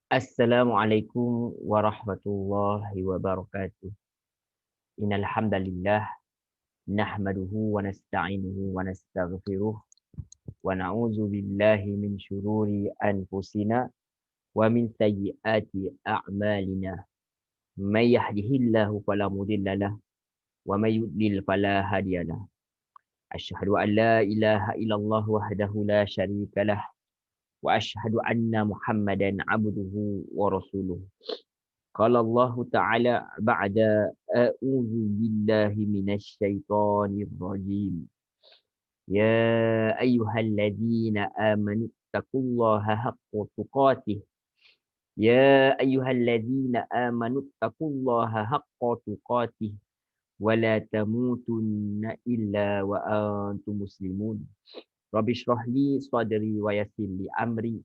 Assalamualaikum warahmatullahi wabarakatuh. Innal hamdalillah nahmaduhu wa nasta'inuhu wa nastaghfiruh wa na'udzu billahi min syururi anfusina wa min sayyiati a'malina. May yahdihillahu fala mudilla lahu wa may yudlil fala hadiyalah. Asyhadu an la ilaha illallah wahdahu la syarika lah wa asyhadu anna Muhammadan abduhu wa rasuluh. Qala Allah Ta'ala ba'da a'udzu billahi minasy syaithanir rajim. Ya ayyuhalladzina amanu taqullaha haqqa tuqatih. Ya ayyuhalladzina amanu taqullaha haqqa tuqatih wa la tamutunna illa wa antum muslimun. Rabbi shrah li sadri wa yassir li amri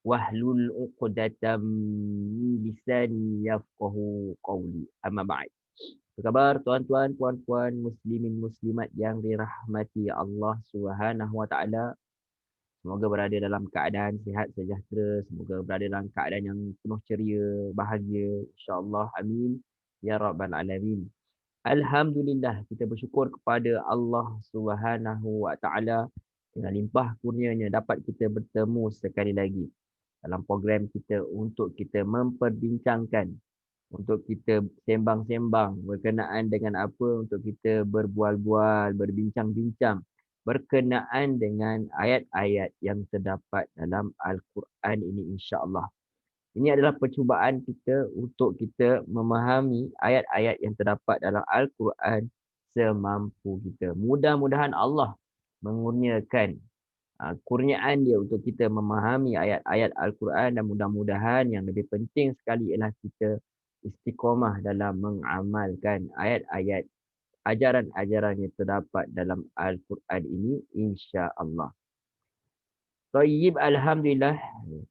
wahlul 'uqdatam min lisani yafqahu qawli. Amma ba'd. Apa khabar tuan-tuan, puan-puan, muslimin muslimat yang dirahmati Allah Subhanahu wa taala. Semoga berada dalam keadaan sihat sejahtera, semoga berada dalam keadaan yang penuh ceria, bahagia, insya-Allah. Amin ya rabbal alamin. Alhamdulillah, kita bersyukur kepada Allah Subhanahu wa taala dengan limpah kurnianya dapat kita bertemu sekali lagi dalam program kita untuk kita memperbincangkan, untuk kita sembang-sembang berkenaan dengan apa, untuk kita berbual-bual, berbincang-bincang berkenaan dengan ayat-ayat yang terdapat dalam Al-Quran ini, insya-Allah. Ini adalah percubaan kita untuk kita memahami ayat-ayat yang terdapat dalam Al-Quran semampu kita. Mudah-mudahan Allah mengurniakan kurniaan dia untuk kita memahami ayat-ayat Al-Quran, dan mudah-mudahan yang lebih penting sekali ialah kita istiqamah dalam mengamalkan ayat-ayat ajaran-ajaran yang terdapat dalam Al-Quran ini, insya-Allah. Tayyib, alhamdulillah,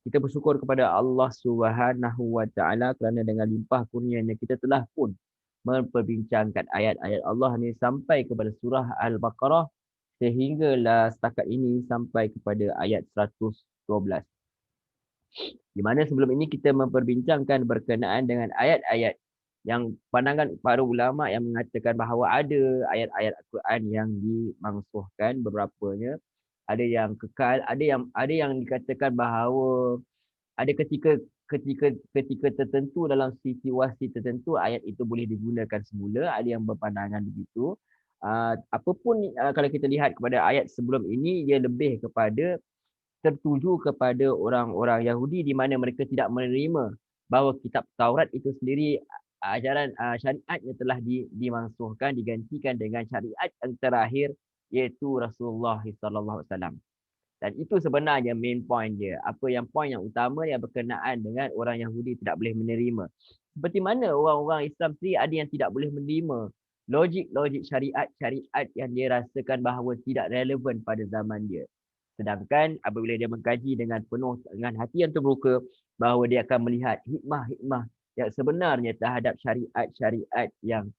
kita bersyukur kepada Allah Subhanahu wa taala kerana dengan limpah kurnianya kita telah pun memperbincangkan ayat-ayat Allah ni sampai kepada surah Al-Baqarah, sehinggalah setakat ini sampai kepada ayat 112. Di mana sebelum ini kita memperbincangkan berkenaan dengan ayat-ayat yang pandangan para ulama yang mengatakan bahawa ada ayat-ayat Al-Quran yang dimansuhkan, beberapanya ada yang kekal, ada yang dikatakan bahawa ada ketika tertentu dalam situasi tertentu ayat itu boleh digunakan semula, ada yang berpandangan begitu. Apapun kalau kita lihat kepada ayat sebelum ini, ia lebih kepada tertuju kepada orang-orang Yahudi di mana mereka tidak menerima bahawa kitab Taurat itu sendiri ajaran syariatnya telah dimansuhkan, digantikan dengan syariat yang terakhir, iaitu Rasulullah sallallahu alaihi wasallam. Dan itu sebenarnya main point dia. Apa yang point yang utama yang berkenaan dengan orang Yahudi tidak boleh menerima. Seperti mana orang-orang Islam sendiri ada yang tidak boleh menerima logik-logik syariat yang dia rasakan bahawa tidak relevan pada zaman dia. Sedangkan apabila dia mengkaji dengan penuh, dengan hati yang terbuka, bahawa dia akan melihat hikmah-hikmah yang sebenarnya terhadap syariat-syariat yang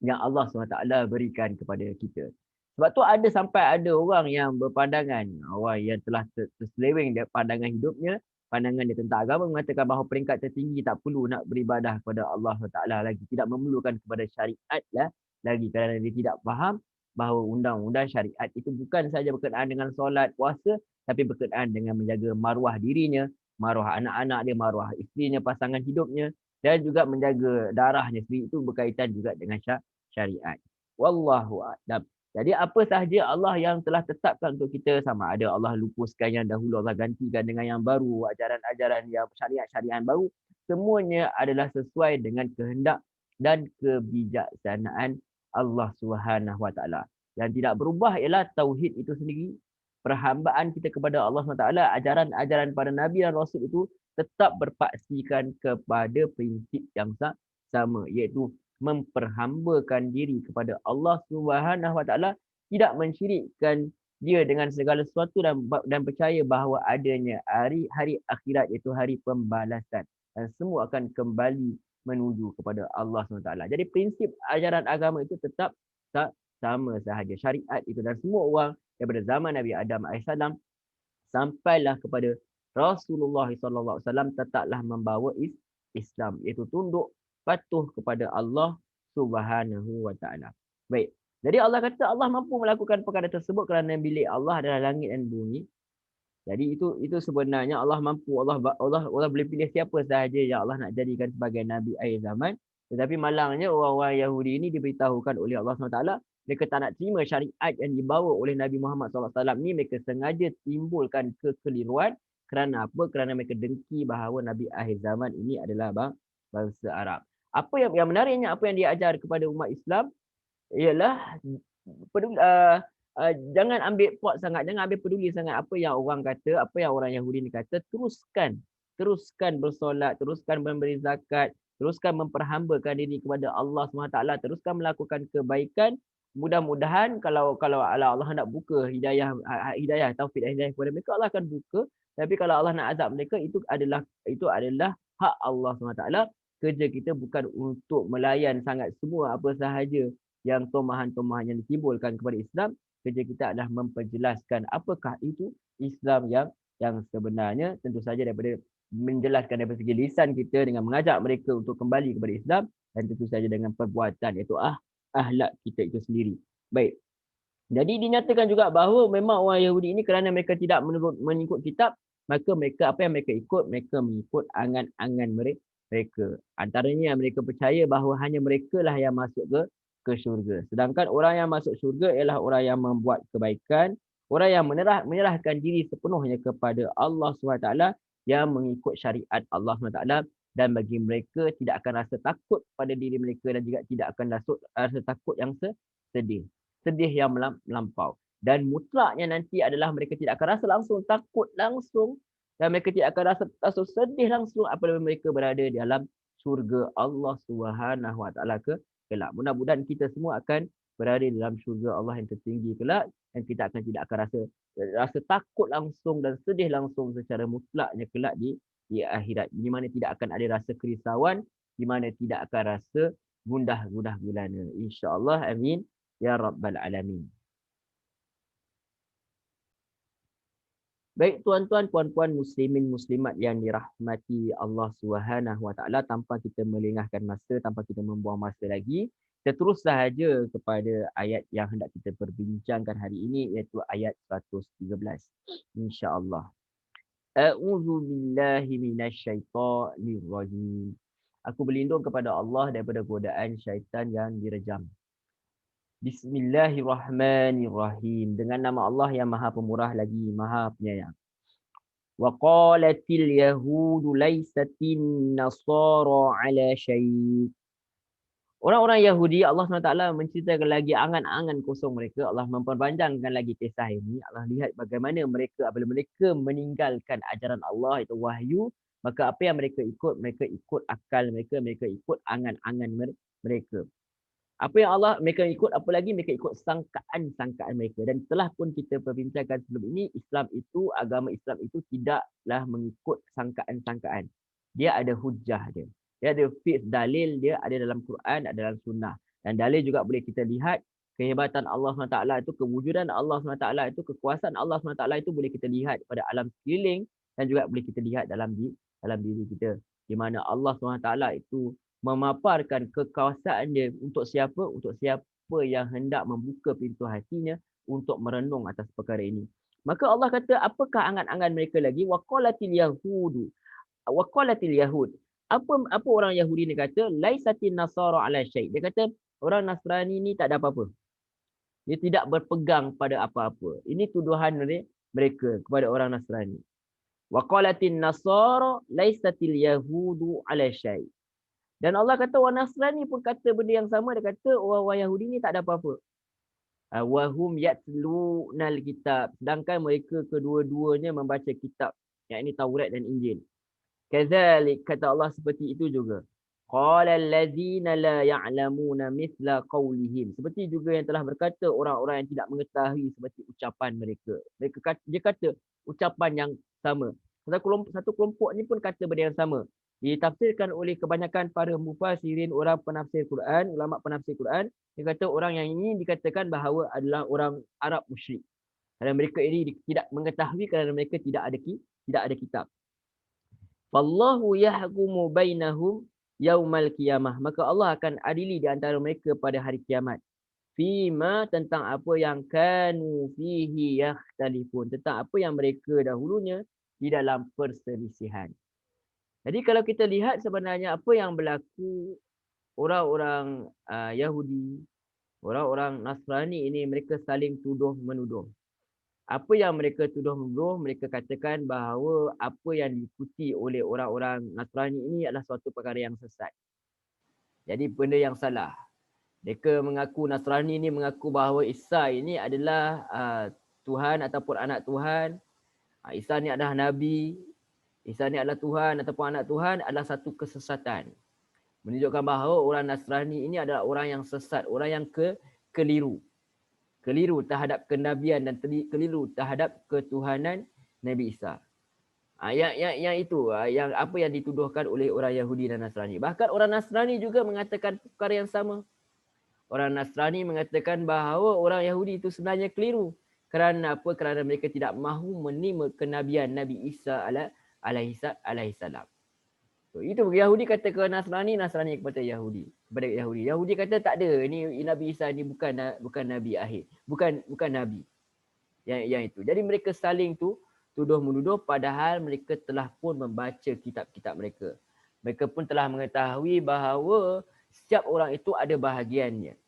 Allah SWT berikan kepada kita. Sebab tu sampai ada orang yang berpandangan, orang yang telah terseleweng dari pandangan hidupnya, pandangan dia tentang agama, mengatakan bahawa peringkat tertinggi tak perlu nak beribadah kepada Allah SWT lagi, tidak memerlukan kepada syariat lah lagi, kerana dia tidak faham bahawa undang-undang syariat itu bukan sahaja berkenaan dengan solat, puasa, tapi berkenaan dengan menjaga maruah dirinya, maruah anak-anak dia, maruah isterinya, pasangan hidupnya, dan juga menjaga darahnya sendiri. Itu berkaitan juga dengan syariat. Wallahu a'lam. Jadi apa sahaja Allah yang telah tetapkan untuk kita, sama ada Allah lupuskan yang dahulu, Allah gantikan dengan yang baru, ajaran-ajaran yang syariat-syariat baru, semuanya adalah sesuai dengan kehendak dan kebijaksanaan Allah Subhanahu wa taala. Yang tidak berubah ialah tauhid itu sendiri. Perhambaan kita kepada Allah SWT, ajaran-ajaran pada Nabi dan Rasul itu tetap berpaksikan kepada prinsip yang sama, iaitu memperhambakan diri kepada Allah Subhanahu wa taala, tidak mensyirikkan dia dengan segala sesuatu, dan percaya bahawa adanya hari akhirat, iaitu hari pembalasan, dan semua akan kembali menuju kepada Allah SWT. Jadi prinsip ajaran agama itu tetap sama sahaja, syariat itu, dan semua orang daripada zaman Nabi Adam AS sampailah kepada Rasulullah SAW tetaplah membawa Islam, iaitu tunduk patuh kepada Allah Subhanahu wa taala. Baik. Jadi Allah kata Allah mampu melakukan perkara tersebut kerana milik Allah adalah langit dan bumi. Jadi itu sebenarnya Allah mampu, Allah boleh pilih siapa sahaja yang Allah nak jadikan sebagai nabi akhir zaman. Tetapi malangnya orang-orang Yahudi ini diberitahukan oleh Allah SWT, mereka tak nak terima syariat yang dibawa oleh Nabi Muhammad SAW ni, mereka sengaja timbulkan kekeliruan. Kerana apa? Kerana mereka dengki bahawa nabi akhir zaman ini adalah bangsa Arab. Apa yang menariknya, apa yang dia ajar kepada umat Islam ialah jangan ambil pot sangat, jangan ambil peduli sangat apa yang orang kata, apa yang orang Yahudi ni kata. Teruskan bersolat, teruskan memberi zakat, teruskan memperhambakan diri kepada Allah SWT, teruskan melakukan kebaikan. Mudah-mudahan kalau Allah nak buka hidayah taufik dan hidayah kepada mereka, Allah akan buka. Tapi kalau Allah nak azab mereka, itu adalah hak Allah SWT. Kerja kita bukan untuk melayan sangat semua apa sahaja yang tomahan-tomahan yang ditimbulkan kepada Islam. Kerja kita adalah memperjelaskan apakah itu Islam yang sebenarnya, tentu saja daripada menjelaskan daripada segi lisan kita dengan mengajak mereka untuk kembali kepada Islam, dan tentu saja dengan perbuatan, iaitu akhlak kita itu sendiri. Baik. Jadi dinyatakan juga bahawa memang orang Yahudi ini kerana mereka tidak mengikut kitab, maka mereka apa yang mereka ikut? Mereka mengikut angan-angan mereka. Antaranya yang mereka percaya bahawa hanya mereka lah yang masuk ke syurga. Sedangkan orang yang masuk syurga ialah orang yang membuat kebaikan, orang yang menyerahkan diri sepenuhnya kepada Allah SWT, yang mengikut syariat Allah SWT, dan bagi mereka tidak akan rasa takut pada diri mereka, dan juga tidak akan rasa takut yang sedih yang melampau. Dan mutlaknya nanti adalah mereka tidak akan rasa langsung takut langsung, dan mereka tidak akan rasa sedih langsung apabila mereka berada di dalam syurga Allah Subhanahu wa taala kelak. Mudah-mudahan kita semua akan berada di dalam syurga Allah yang tertinggi kelak, dan kita tidak akan rasa takut langsung dan sedih langsung secara mutlaknya kelak di akhirat, di mana tidak akan ada rasa kerisauan, di mana tidak akan rasa gundah gulana. Insya-Allah, amin ya rabbal alamin. Baik tuan-tuan, puan-puan, muslimin, muslimat yang dirahmati Allah Subhanahu wa taala, tanpa kita melengahkan masa, tanpa kita membuang masa lagi, kita terus sahaja kepada ayat yang hendak kita perbincangkan hari ini, iaitu ayat 113. Insya-Allah. A'udzu billahi minasyaitonir rajim. Aku berlindung kepada Allah daripada godaan syaitan yang direjam. Bismillahirrahmanirrahim. Dengan nama Allah yang Maha Pemurah lagi Maha Penyayang. Wa qalatil yahudu laisatin nasara ala syai'. Orang-orang Yahudi, Allah SWT menceritakan lagi angan-angan kosong mereka. Allah memperpanjangkan lagi kisah ini. Allah lihat bagaimana mereka apabila mereka meninggalkan ajaran Allah, itu wahyu, maka apa yang mereka ikut? Mereka ikut akal mereka, mereka ikut angan-angan mereka. Apa yang mereka ikut, apa lagi? Mereka ikut sangkaan mereka. Dan telah pun kita perbincangkan sebelum ini, agama Islam itu tidaklah mengikut sangkaan-sangkaan. Dia ada hujah dia. Dia ada fix dalil, dia ada dalam Quran, ada dalam sunnah. Dan dalil juga boleh kita lihat kehebatan Allah SWT itu, kewujudan Allah SWT itu, kekuasaan Allah SWT itu boleh kita lihat pada alam sekeliling, dan juga boleh kita lihat dalam diri kita. Di mana Allah SWT itu memaparkan kekuasaan dia untuk siapa? Untuk siapa yang hendak membuka pintu hatinya untuk merenung atas perkara ini. Maka Allah kata, apakah angan-angan mereka lagi? Waqalatil yahudu. Waqalatil yahud. Apa orang Yahudi ni kata? Laisatin nasara ala syai'. Dia kata orang Nasrani ni tak ada apa-apa. Dia tidak berpegang pada apa-apa. Ini tuduhan mereka kepada orang Nasrani. Waqalatin nasara laisatil yahudu ala syai'. Dan Allah kata orang Nasrani pun kata benda yang sama. Dia kata orang-orang Yahudi ni tak ada apa-apa. Wahum yatlunal kitab. Sedangkan mereka kedua-duanya membaca kitab. Yang ini Taurat dan Injil. Kadzalik, kata Allah seperti itu juga. Qala allazina la ya'lamuna mithla qawlihim. Seperti juga yang telah berkata orang-orang yang tidak mengetahui seperti ucapan mereka. Dia kata ucapan yang sama. Satu kelompok ni pun kata benda yang sama. Ditafsirkan oleh kebanyakan para mufassirin, orang penafsir Quran, ulama penafsir Quran. Dia kata orang yang ini dikatakan bahawa adalah orang Arab musyrik. Kerana mereka ini tidak mengetahui kerana mereka tidak ada kitab. Fallahu yahkumu bainahum yaumal qiyamah. Maka Allah akan adili di antara mereka pada hari kiamat. Fima, tentang apa yang kanu fihi yakhtalifun. Tentang apa yang mereka dahulunya di dalam perselisihan. Jadi kalau kita lihat sebenarnya apa yang berlaku, orang-orang Yahudi, orang-orang Nasrani ini mereka saling tuduh menuduh. Apa yang mereka tuduh menuduh, mereka katakan bahawa apa yang diikuti oleh orang-orang Nasrani ini adalah suatu perkara yang sesat. Jadi benda yang salah. Mereka mengaku, Nasrani ini mengaku bahawa Isa ini adalah Tuhan ataupun anak Tuhan. Isa ni adalah Nabi. Isa ni adalah Tuhan ataupun anak Tuhan adalah satu kesesatan. Menunjukkan bahawa orang Nasrani ini adalah orang yang sesat, orang yang keliru. Keliru terhadap kenabian dan keliru terhadap ketuhanan Nabi Isa. Yang itu, yang apa yang dituduhkan oleh orang Yahudi dan Nasrani. Bahkan orang Nasrani juga mengatakan perkara yang sama. Orang Nasrani mengatakan bahawa orang Yahudi itu sebenarnya keliru. Kerana apa? Kerana mereka tidak mahu menerima kenabian Nabi Isa alaihi salam. So, itu Yahudi kata ke Nasrani, Nasrani kepada Yahudi. Yahudi kata tak ada, ini Nabi Isa ni bukan nabi akhir. Bukan nabi. Yang itu. Jadi mereka saling tuduh menuduh padahal mereka telah pun membaca kitab-kitab mereka. Mereka pun telah mengetahui bahawa setiap orang itu ada bahagiannya.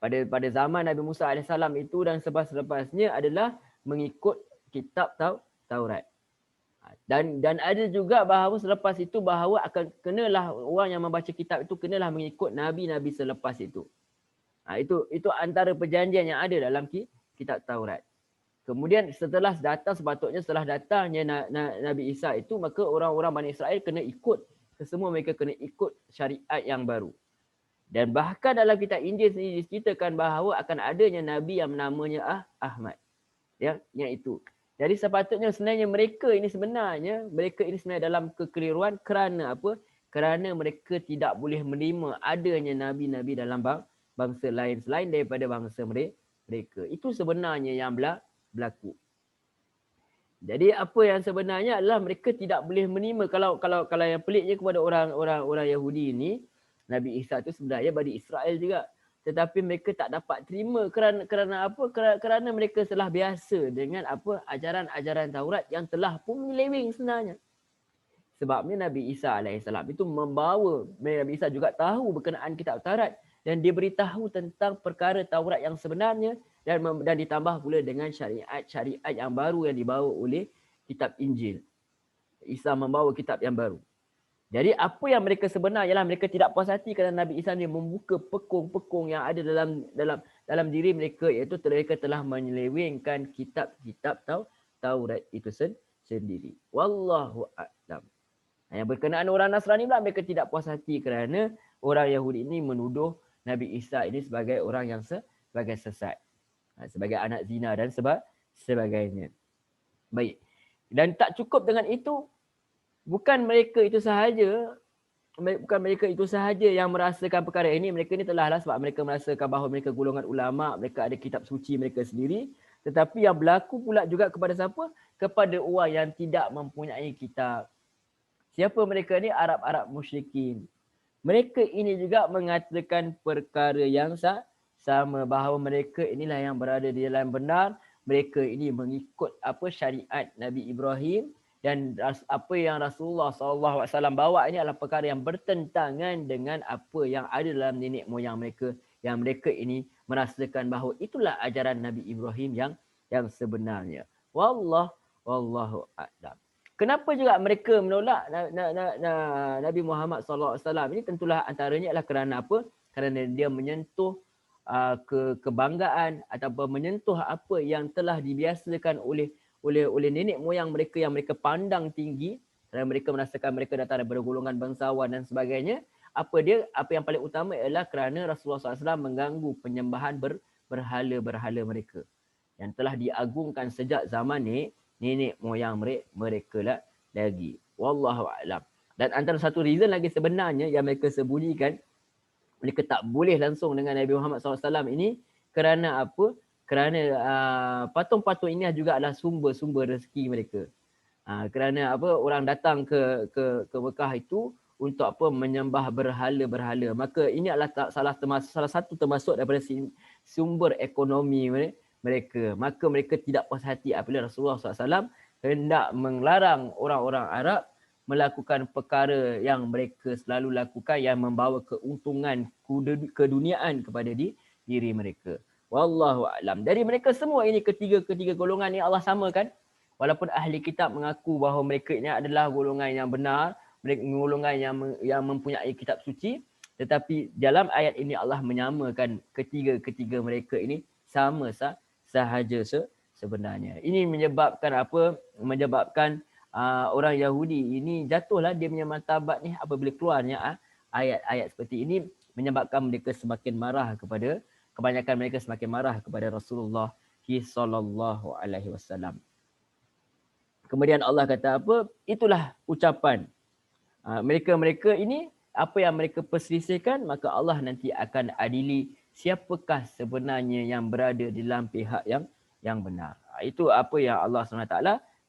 Pada zaman Nabi Musa AS itu dan selepas-lepasnya adalah mengikut kitab Taurat. Dan ada juga bahawa selepas itu bahawa akan kenalah orang yang membaca kitab itu kenalah mengikut nabi-nabi selepas itu. Itu antara perjanjian yang ada dalam kitab Taurat. Kemudian sepatutnya setelah datangnya Nabi Isa itu, maka orang-orang Bani Israel kena ikut, kesemua mereka kena ikut syariat yang baru. Dan bahkan dalam kitab Injil sendiri diceritakan bahawa akan adanya nabi yang namanya Ahmad. Yang itu. Jadi sepatutnya sebenarnya mereka ini sebenarnya dalam kekeliruan kerana apa? Kerana mereka tidak boleh menerima adanya nabi-nabi dalam bangsa lain selain daripada bangsa mereka. Itu sebenarnya yang berlaku. Jadi apa yang sebenarnya adalah mereka tidak boleh menerima, kalau yang peliknya kepada orang Yahudi ini, Nabi Isa itu sebenarnya Bani Israel juga. Tetapi mereka tak dapat terima kerana apa? Kerana mereka telah biasa dengan apa? Ajaran-ajaran Taurat yang telah pun menyeleweng sebenarnya. Sebabnya Nabi Isa AS itu membawa, Nabi Isa juga tahu berkenaan kitab Taurat dan dia beritahu tentang perkara Taurat yang sebenarnya dan ditambah pula dengan syariat yang baru yang dibawa oleh kitab Injil. Isa membawa kitab yang baru. Jadi apa yang mereka sebenarnya ialah mereka tidak puas hati kerana Nabi Isa ni membuka pekung-pekung yang ada dalam diri mereka, iaitu mereka telah menyelewengkan kitab-kitab Taurat itu sendiri. Wallahu a'lam. Yang berkenaan orang Nasrani pula, mereka tidak puas hati kerana orang Yahudi ini menuduh Nabi Isa ini sebagai orang yang sebagai sesat, sebagai anak zina dan sebagainya. Baik. Dan tak cukup dengan itu, bukan mereka itu sahaja yang merasakan perkara ini. Mereka ni telahlah sebab mereka merasakan bahawa mereka golongan ulama, mereka ada kitab suci mereka sendiri. Tetapi yang berlaku pula juga kepada siapa? Kepada orang yang tidak mempunyai kitab. Siapa mereka ni? Arab-Arab musyrikin. Mereka ini juga mengatakan perkara yang sama, bahawa mereka inilah yang berada di dalam benar. Mereka ini mengikut syariat Nabi Ibrahim. Dan apa yang Rasulullah SAW bawa ini adalah perkara yang bertentangan dengan apa yang ada dalam nenek moyang mereka. Yang mereka ini merasakan bahawa itulah ajaran Nabi Ibrahim yang sebenarnya. Wallahu a'lam. Kenapa juga mereka menolak Nabi Muhammad SAW ini? Tentulah antaranya adalah kerana apa? Kerana dia menyentuh kebanggaan ataupun menyentuh apa yang telah dibiasakan oleh nenek moyang mereka yang mereka pandang tinggi, kerana mereka merasakan mereka datang daripada golongan bangsawan dan sebagainya. Apa yang paling utama ialah kerana Rasulullah SAW mengganggu penyembahan berhala-berhala mereka yang telah diagungkan sejak zaman nenek moyang mereka lagi. Wallahu a'lam. Dan antara satu reason lagi sebenarnya yang mereka sembunyikan, mereka tak boleh langsung dengan Nabi Muhammad SAW ini kerana apa? kerana patung-patung ini juga adalah sumber-sumber rezeki mereka. Kerana apa, orang datang ke Mekah itu untuk apa, menyembah berhala-berhala. Maka ini adalah salah satu termasuk daripada sumber ekonomi mereka. Maka mereka tidak puas hati apabila Rasulullah SAW hendak melarang orang-orang Arab melakukan perkara yang mereka selalu lakukan yang membawa keuntungan keduniaan kepada diri mereka. Wallahu a'lam. Dari mereka semua ini, ketiga golongan ni Allah samakan. Walaupun ahli kitab mengaku bahawa mereka ini adalah golongan yang benar, mereka golongan yang mempunyai kitab suci, tetapi dalam ayat ini Allah menyamakan ketiga mereka ini sama sahaja sebenarnya. Ini menyebabkan apa? Menyebabkan orang Yahudi ini jatuhlah dia punya martabat ni apabila keluarnya ayat-ayat seperti ini, menyebabkan mereka semakin marah kebanyakan mereka semakin marah kepada Rasulullah sallallahu alaihi wasallam. Kemudian Allah kata apa? Itulah ucapan mereka ini, apa yang mereka perselisihkan, maka Allah nanti akan adili siapakah sebenarnya yang berada di dalam pihak yang benar. Itu apa yang Allah SWT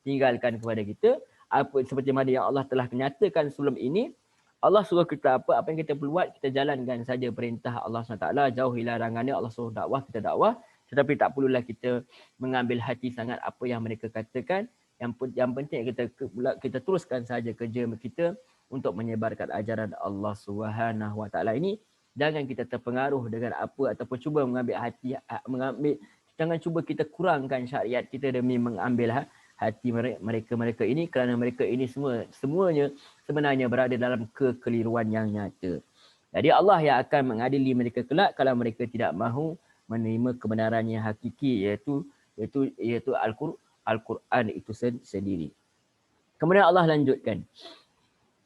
tinggalkan kepada kita. Apa seperti mana yang Allah telah menyatakan sebelum ini, Allah suruh kita apa yang kita perlu buat, kita jalankan saja perintah Allah SWT, jauhi larangannya. Allah suruh dakwah, kita dakwah. Tetapi tak perlulah kita mengambil hati sangat apa yang mereka katakan. Yang penting kita teruskan saja kerja kita untuk menyebarkan ajaran Allah Subhanahu Wa Taala ini. Jangan kita terpengaruh dengan apa ataupun cuba jangan cuba kita kurangkan syariat kita demi mengambil hati mereka ini, kerana mereka ini semuanya sebenarnya berada dalam kekeliruan yang nyata. Jadi Allah yang akan mengadili mereka kelak kalau mereka tidak mahu menerima kebenaran yang hakiki, iaitu Al-Quran itu sendiri. Kemudian Allah lanjutkan.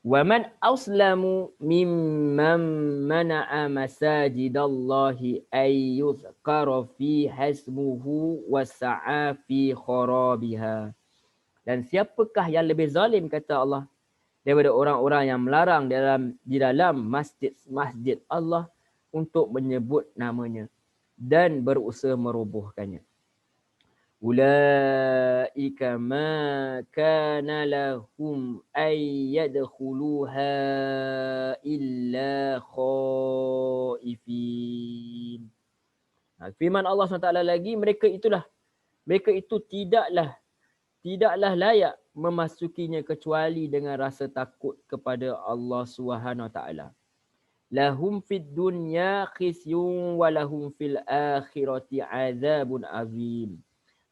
وَمَنْ أَصْلَمُ مِمَّنْ مَنَعَ مَسَاجِدَ اللَّهِ أَنْ يُذْكَرَ فِيهَا اسْمُهُ وَسَعَى فِي خَرَابِهَا. Dan siapakah yang lebih zalim, kata Allah, daripada orang-orang yang melarang di dalam masjid Allah untuk menyebut namanya dan berusaha merobohkannya. Ulaika ma kana lahum ay yadkhuluha illa khaifin. Firman Allah SWT lagi, mereka itu tidaklah layak memasukinya kecuali dengan rasa takut kepada Allah SWT. Lahum fid dunya khisyun wa lahum fil akhirati azabun azim.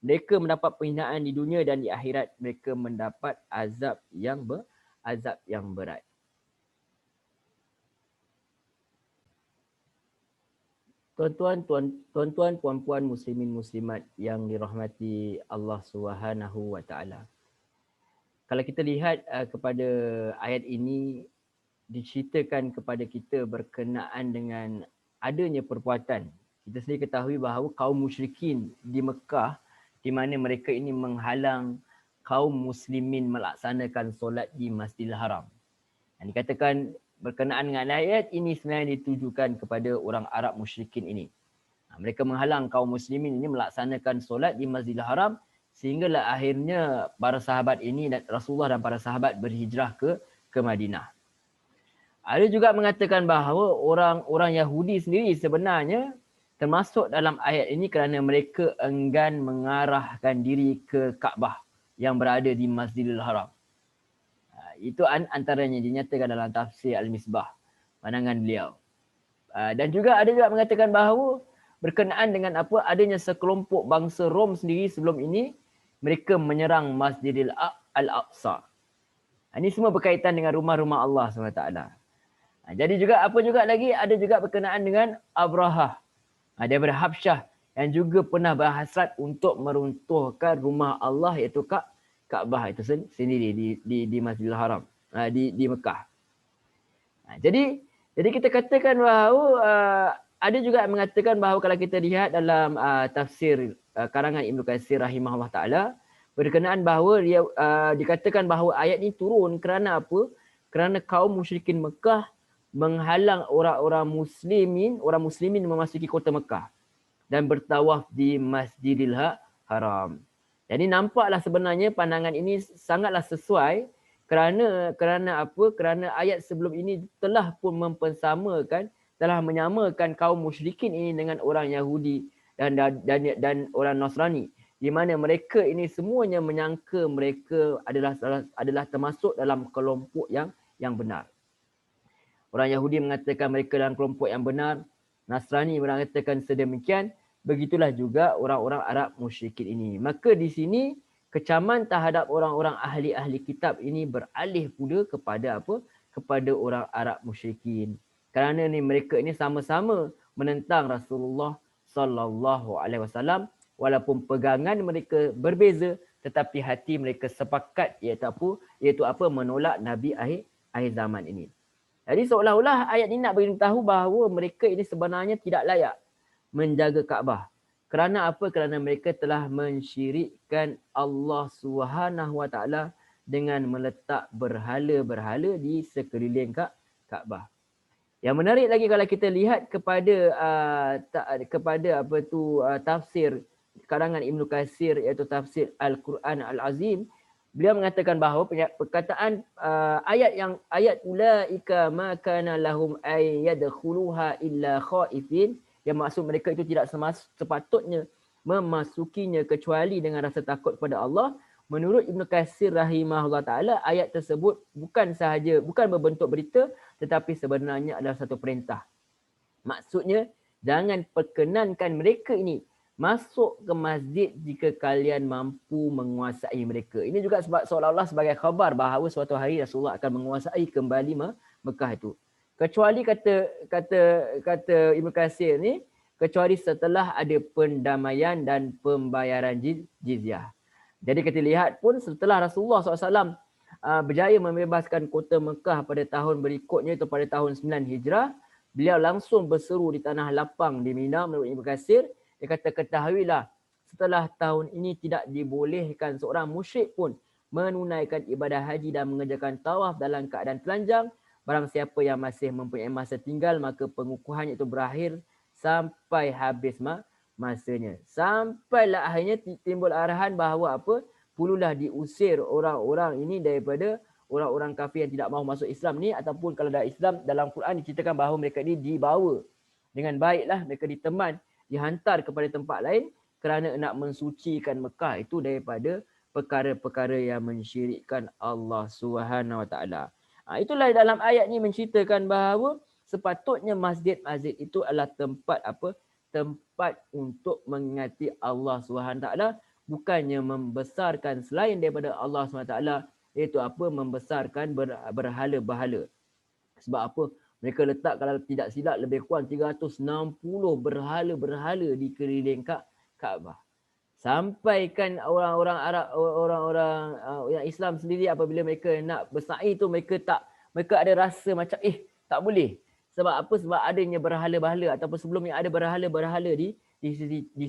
Mereka mendapat penghinaan di dunia dan di akhirat mereka mendapat azab yang berat. Tuan-tuan, puan-puan muslimin muslimat yang dirahmati Allah Subhanahu Wa Taala. Kalau kita lihat kepada ayat ini, diceritakan kepada kita berkenaan dengan adanya perbuatan. Kita sendiri ketahui bahawa kaum musyrikin di Mekah, di mana mereka ini menghalang kaum muslimin melaksanakan solat di Masjidil Haram. Dan dikatakan berkenaan dengan ayat ini sebenarnya ditujukan kepada orang Arab musyrikin ini. Mereka menghalang kaum muslimin ini melaksanakan solat di Masjidil Haram, sehinggalah akhirnya para sahabat ini dan Rasulullah dan para sahabat berhijrah ke Madinah. Ada juga mengatakan bahawa orang-orang Yahudi sendiri sebenarnya termasuk dalam ayat ini kerana mereka enggan mengarahkan diri ke Kaabah yang berada di Masjidil Haram. Itu antaranya dinyatakan dalam tafsir Al-Misbah, pandangan beliau. Dan juga ada juga mengatakan bahawa berkenaan dengan adanya sekelompok bangsa Rom sendiri sebelum ini, mereka menyerang Masjidil Al-Aqsa. Ini semua berkaitan dengan rumah-rumah Allah SWT. Jadi juga ada juga berkenaan dengan Abrahah daripada Habsyah yang juga pernah berhasrat untuk meruntuhkan rumah Allah, iaitu Kaabah itu sendiri di Masjidil Haram di Mekah. Jadi kita katakan bahawa ada juga mengatakan bahawa kalau kita lihat dalam tafsir karangan Ibnu Katsir rahimahullah taala, berkenaan bahawa dia dikatakan bahawa ayat ini turun kerana apa? Kerana kaum musyrikin Mekah menghalang orang muslimin memasuki kota Mekah. dan bertawaf di Masjidil Haram. Jadi nampaklah sebenarnya pandangan ini sangatlah sesuai kerana apa? Kerana ayat sebelum ini telah pun mempersamakan, telah menyamakan kaum musyrikin ini dengan orang Yahudi dan orang Nasrani, di mana mereka ini semuanya menyangka mereka adalah termasuk dalam kelompok yang benar. Orang Yahudi mengatakan mereka dalam kelompok yang benar, Nasrani mengatakan sedemikian, begitulah juga orang-orang Arab musyrikin ini. Maka di sini kecaman terhadap orang-orang ahli-ahli kitab ini beralih pula kepada apa? Kepada orang Arab musyrikin. Kerana ni mereka ini sama-sama menentang Rasulullah sallallahu alaihi wasallam, walaupun pegangan mereka berbeza tetapi hati mereka sepakat iaitu apa? Menolak Nabi akhir zaman ini. Jadi seolah-olah ayat ini nak beritahu bahawa mereka ini sebenarnya tidak layak menjaga Kaabah. Kerana apa? Kerana mereka telah mensyirikkan Allah Subhanahu Wa Taala dengan meletak berhala-berhala di sekeliling Kaabah. Yang menarik lagi kalau kita lihat kepada tafsir karangan Ibnu Katsir, iaitu tafsir Al-Quran Al-Azim, beliau mengatakan bahawa perkataan ayat ulaika ma kana lahum ay yadkhuluha illa khaifin, yang maksud mereka itu tidak sepatutnya memasukinya kecuali dengan rasa takut kepada Allah. Menurut Ibnu Katsir rahimahullah taala, ayat tersebut bukan berbentuk berita tetapi sebenarnya adalah satu perintah. Maksudnya, jangan perkenankan mereka ini masuk ke masjid jika kalian mampu menguasai mereka. Ini juga seolah-olah sebagai khabar bahawa suatu hari Rasulullah akan menguasai kembali Mekah itu. Kecuali kata Ibnu Katsir ni, kecuali setelah ada pendamaian dan pembayaran jizyah. Jadi kita lihat pun setelah Rasulullah SAW berjaya membebaskan kota Mekah pada tahun berikutnya, iaitu pada tahun 9 Hijrah, beliau langsung berseru di tanah lapang di Mina. Menurut Ibnu Katsir, dia kata, ketahuilah, setelah tahun ini tidak dibolehkan seorang musyrik pun menunaikan ibadah haji dan mengerjakan tawaf dalam keadaan telanjang. Barang siapa yang masih mempunyai masa tinggal, maka pengukuhannya itu berakhir sampai habis masanya. Sampailah akhirnya timbul arahan bahawa apa? Perlulah diusir orang-orang ini daripada orang-orang kafir yang tidak mahu masuk Islam ni, ataupun kalau dah Islam, dalam Quran diceritakan bahawa mereka ni dibawa dengan baiklah, mereka diteman, dihantar kepada tempat lain kerana nak mensucikan Mekah itu daripada perkara-perkara yang mensyirikkan Allah Subhanahu Wa Taala. Itulah dalam ayat ni menceritakan bahawa sepatutnya masjid-masjid itu adalah tempat apa? Tempat untuk mengingati Allah Subhanahu Wa Taala, bukannya membesarkan selain daripada Allah Subhanahu Wa Taala, iaitu apa? Membesarkan berhala-berhala. Sebab apa? Mereka letak, kalau tidak silap, lebih kurang 360 berhala-berhala di keliling Kaabah. Sampaikan orang-orang Arab, orang-orang yang Islam sendiri, apabila mereka nak bersa'i tu, mereka ada rasa macam tak boleh. Sebab apa? Sebab adanya berhala-berhala, ataupun sebelumnya ada berhala-berhala di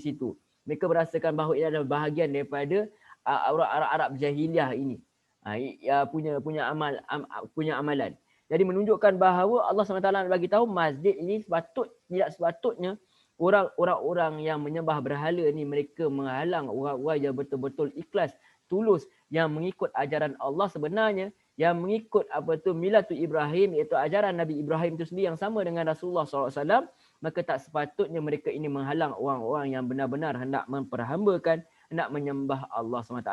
situ. Mereka merasakan bahawa ini adalah bahagian daripada orang Arab jahiliah ini. Punya amalan. Jadi menunjukkan bahawa Allah SWT nak bagi tahu masjid ini tidak sepatutnya orang-orang yang menyembah berhala ni mereka menghalang orang-orang yang betul-betul ikhlas, tulus, yang mengikut ajaran Allah sebenarnya, yang mengikut Milatu Ibrahim, iaitu ajaran Nabi Ibrahim itu sendiri yang sama dengan Rasulullah SAW. Maka tak sepatutnya mereka ini menghalang orang-orang yang benar-benar hendak memperhambakan, hendak menyembah Allah SWT,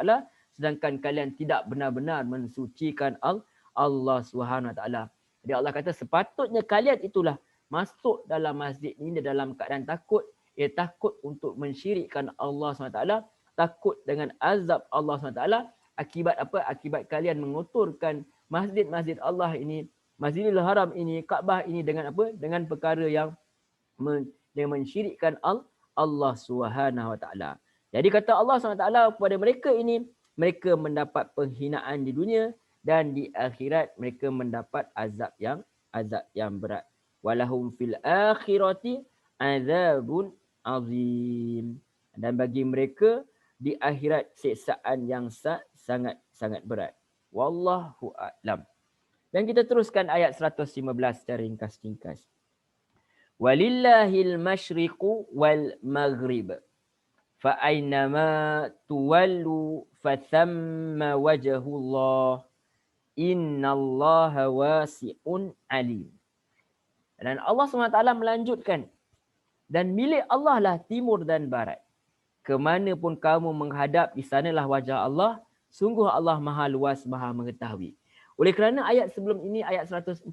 sedangkan kalian tidak benar-benar mensucikan Allah Subhanahu Wa Taala. Jadi Allah kata sepatutnya kalian itulah masuk dalam masjid ini dalam keadaan takut. Takut untuk mensyirikkan Allah SWT, takut dengan azab Allah SWT. Akibat apa? Akibat kalian mengotorkan masjid-masjid Allah ini, Masjidil Haram ini, Kaabah ini dengan apa? Dengan perkara yang mensyirikkan Allah Subhanahu Wa Taala. Jadi kata Allah SWT kepada mereka ini, mereka mendapat penghinaan di dunia, dan di akhirat mereka mendapat azab yang berat. Walahum fil akhirati azabun azim. Dan bagi mereka di akhirat siksaan yang sangat berat. Wallahu a'lam. Dan kita teruskan ayat 115 secara ringkas. Walillahil masyriqu wal maghrib. Fa aynama tuwallu fathamma wajhullah. Innallaha wasi'un alim. Dan Allah SWT melanjutkan, dan milik Allah lah timur dan barat. Kemanapun kamu menghadap, di sanalah wajah Allah. Sungguh Allah maha luas, maha mengetahui. Oleh kerana ayat sebelum ini, ayat 114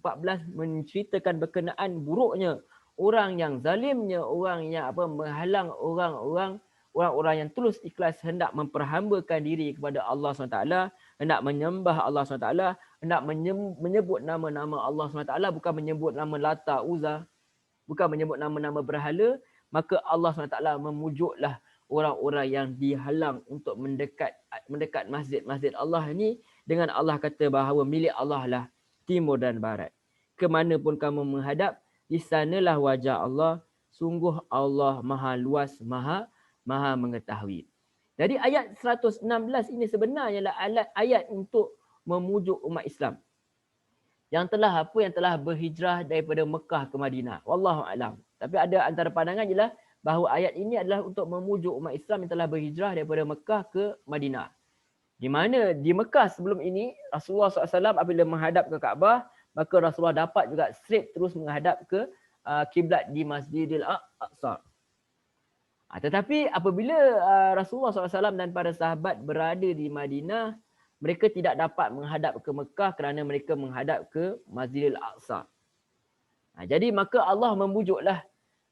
menceritakan berkenaan buruknya orang yang zalimnya, orang yang menghalang orang-orang yang tulus ikhlas hendak memperhambakan diri kepada Allah SWT, hendak menyembah Allah SWT, hendak menyebut nama-nama Allah SWT, bukan menyebut nama Lata, Uzza, bukan menyebut nama-nama berhala, maka Allah SWT memujuklah orang-orang yang dihalang untuk mendekat masjid Allah ini, dengan Allah kata bahawa milik Allah lah timur dan barat. Kemanapun kamu menghadap, di sanalah wajah Allah. Sungguh Allah maha luas, maha mengetahui. Jadi ayat 116 ini sebenarnya lah ayat untuk memujuk umat Islam yang telah berhijrah daripada Mekah ke Madinah. Wallahu a'lam. Tapi ada antara pandangan ialah bahawa ayat ini adalah untuk memujuk umat Islam yang telah berhijrah daripada Mekah ke Madinah. Di mana di Mekah sebelum ini, Rasulullah SAW apabila menghadap ke Kaabah, maka Rasulullah dapat juga straight terus menghadap ke kiblat di Masjidil Aqsa. Tetapi apabila Rasulullah SAW dan para sahabat berada di Madinah, mereka tidak dapat menghadap ke Mekah kerana mereka menghadap ke Masjidil Aqsa. Jadi maka Allah membujuklah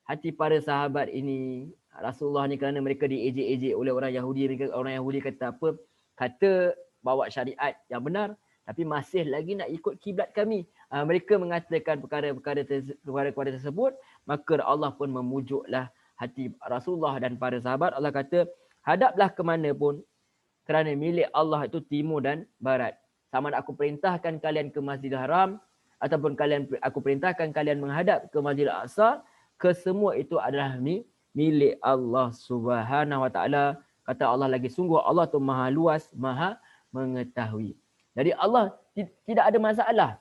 hati para sahabat ini, Rasulullah ni, kerana mereka diejek-ejek oleh orang Yahudi. Orang Yahudi kata apa? Kata bawa syariat yang benar, tapi masih lagi nak ikut kiblat kami. Mereka mengatakan perkara-perkara tersebut, maka Allah pun memujuklah hati Rasulullah dan para sahabat. Allah kata, hadaplah ke mana pun, kerana milik Allah itu timur dan barat. Sama ada aku perintahkan kalian ke Masjidil Haram, ataupun aku perintahkan kalian menghadap ke Masjidil Aqsa, kesemua itu adalah milik Allah Subhanahu Wa Taala. Kata Allah lagi, sungguh Allah tu maha luas, maha mengetahui. Jadi Allah tidak ada masalah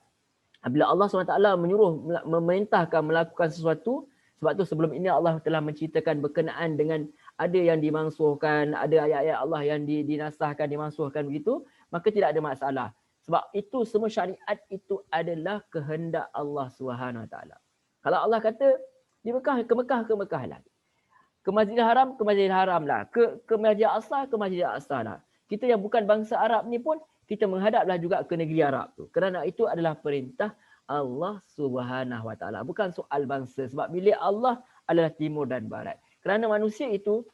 bila Allah SWT menyuruh, memerintahkan melakukan sesuatu. Sebab tu sebelum ini Allah telah menceritakan berkenaan dengan ada yang dimansuhkan, ada ayat-ayat Allah yang dinasahkan, dimansuhkan begitu, maka tidak ada masalah. Sebab itu semua syariat itu adalah kehendak Allah SWT. Kalau Allah kata di Mekah, ke Mekah lah. Ke Masjidil Haram, ke Masjidil Haram lah. Ke Masjidil Aqsa, ke Masjidil Aqsa lah. Kita yang bukan bangsa Arab ni pun, kita menghadaplah juga ke negeri Arab tu. Kerana itu adalah perintah Allah Subhanahu Wa Taala. Bukan soal bangsa. Sebab milik Allah adalah timur dan barat. Kerana manusia itu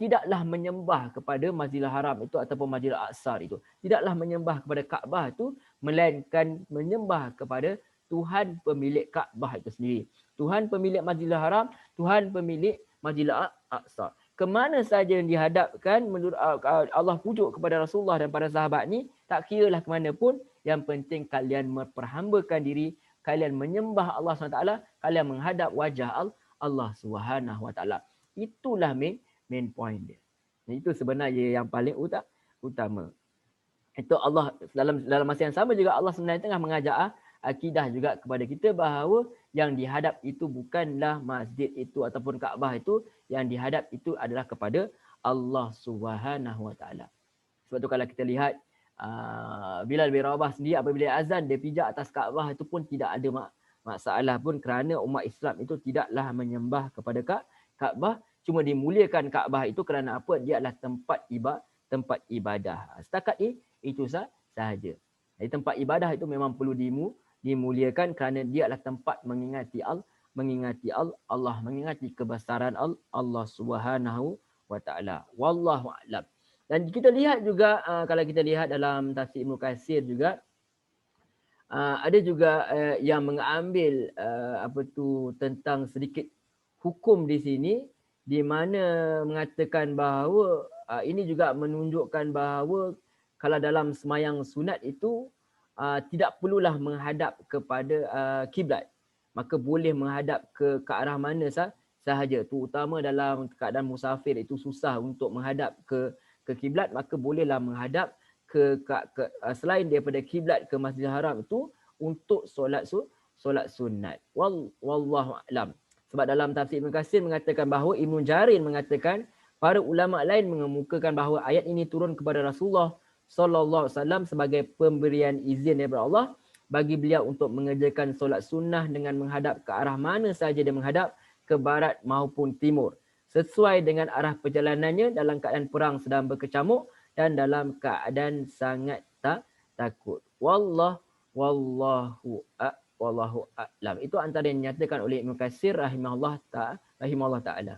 tidaklah menyembah kepada Masjidil Haram itu ataupun Masjidil Aqsa itu. Tidaklah menyembah kepada Kaabah itu, melainkan menyembah kepada Tuhan pemilik Kaabah itu sendiri. Tuhan pemilik Masjidil Haram, Tuhan pemilik Masjidil Aqsa. Kemana saja yang dihadapkan, menurut Allah pujuk kepada Rasulullah dan para sahabat ni, tak kira lah ke mana pun, yang penting kalian memperhambakan diri, kalian menyembah Allah SWT, kalian menghadap wajah Allah SWT. Itulah main point dia. Itu sebenarnya yang paling utama. Itu Allah dalam masa yang sama juga Allah sebenarnya tengah mengajak akidah juga kepada kita bahawa yang dihadap itu bukanlah masjid itu ataupun Kaabah itu, yang dihadap itu adalah kepada Allah Subhanahu Wa Taala. Sebab tu kalau kita lihat Bilal bin Rabah sendiri apabila azan dia pijak atas Kaabah itu pun tidak ada masalah pun, kerana umat Islam itu tidaklah menyembah kepada Kaabah, cuma dimuliakan Kaabah itu kerana apa? Dia adalah tempat ibadah. Setakat itu sahaja. Jadi tempat ibadah itu memang perlu dimuliakan kerana dia adalah tempat mengingati Allah, mengingati kebesaran Allah Subhanahu Wa Taala. Wallahu a'lam. Dan kita lihat juga kalau kita lihat dalam tafsir Ibnu Katsir juga ada juga yang mengambil tentang sedikit hukum di sini, di mana mengatakan bahawa ini juga menunjukkan bahawa kalau dalam semayang sunat itu tidak perlulah menghadap kepada kiblat, maka boleh menghadap ke arah mana sahaja. Terutama dalam keadaan musafir itu susah untuk menghadap ke kiblat, maka bolehlah menghadap ke selain daripada kiblat ke Masjidil Haram itu untuk solat sunat. Wallahu a'lam. Sebab dalam tafsir Ibn Katsir mengatakan bahawa Ibn Jarir mengatakan para ulama lain mengemukakan bahawa ayat ini turun kepada Rasulullah sallallahu alaihi wasallam sebagai pemberian izin daripada Allah bagi beliau untuk mengerjakan solat sunnah dengan menghadap ke arah mana sahaja dia menghadap, ke barat maupun timur, sesuai dengan arah perjalanannya dalam keadaan perang sedang berkecamuk dan dalam keadaan sangat takut. Wallahu a'lam. Itu antara yang dinyatakan oleh Ibn Katsir rahimahullah ta'ala.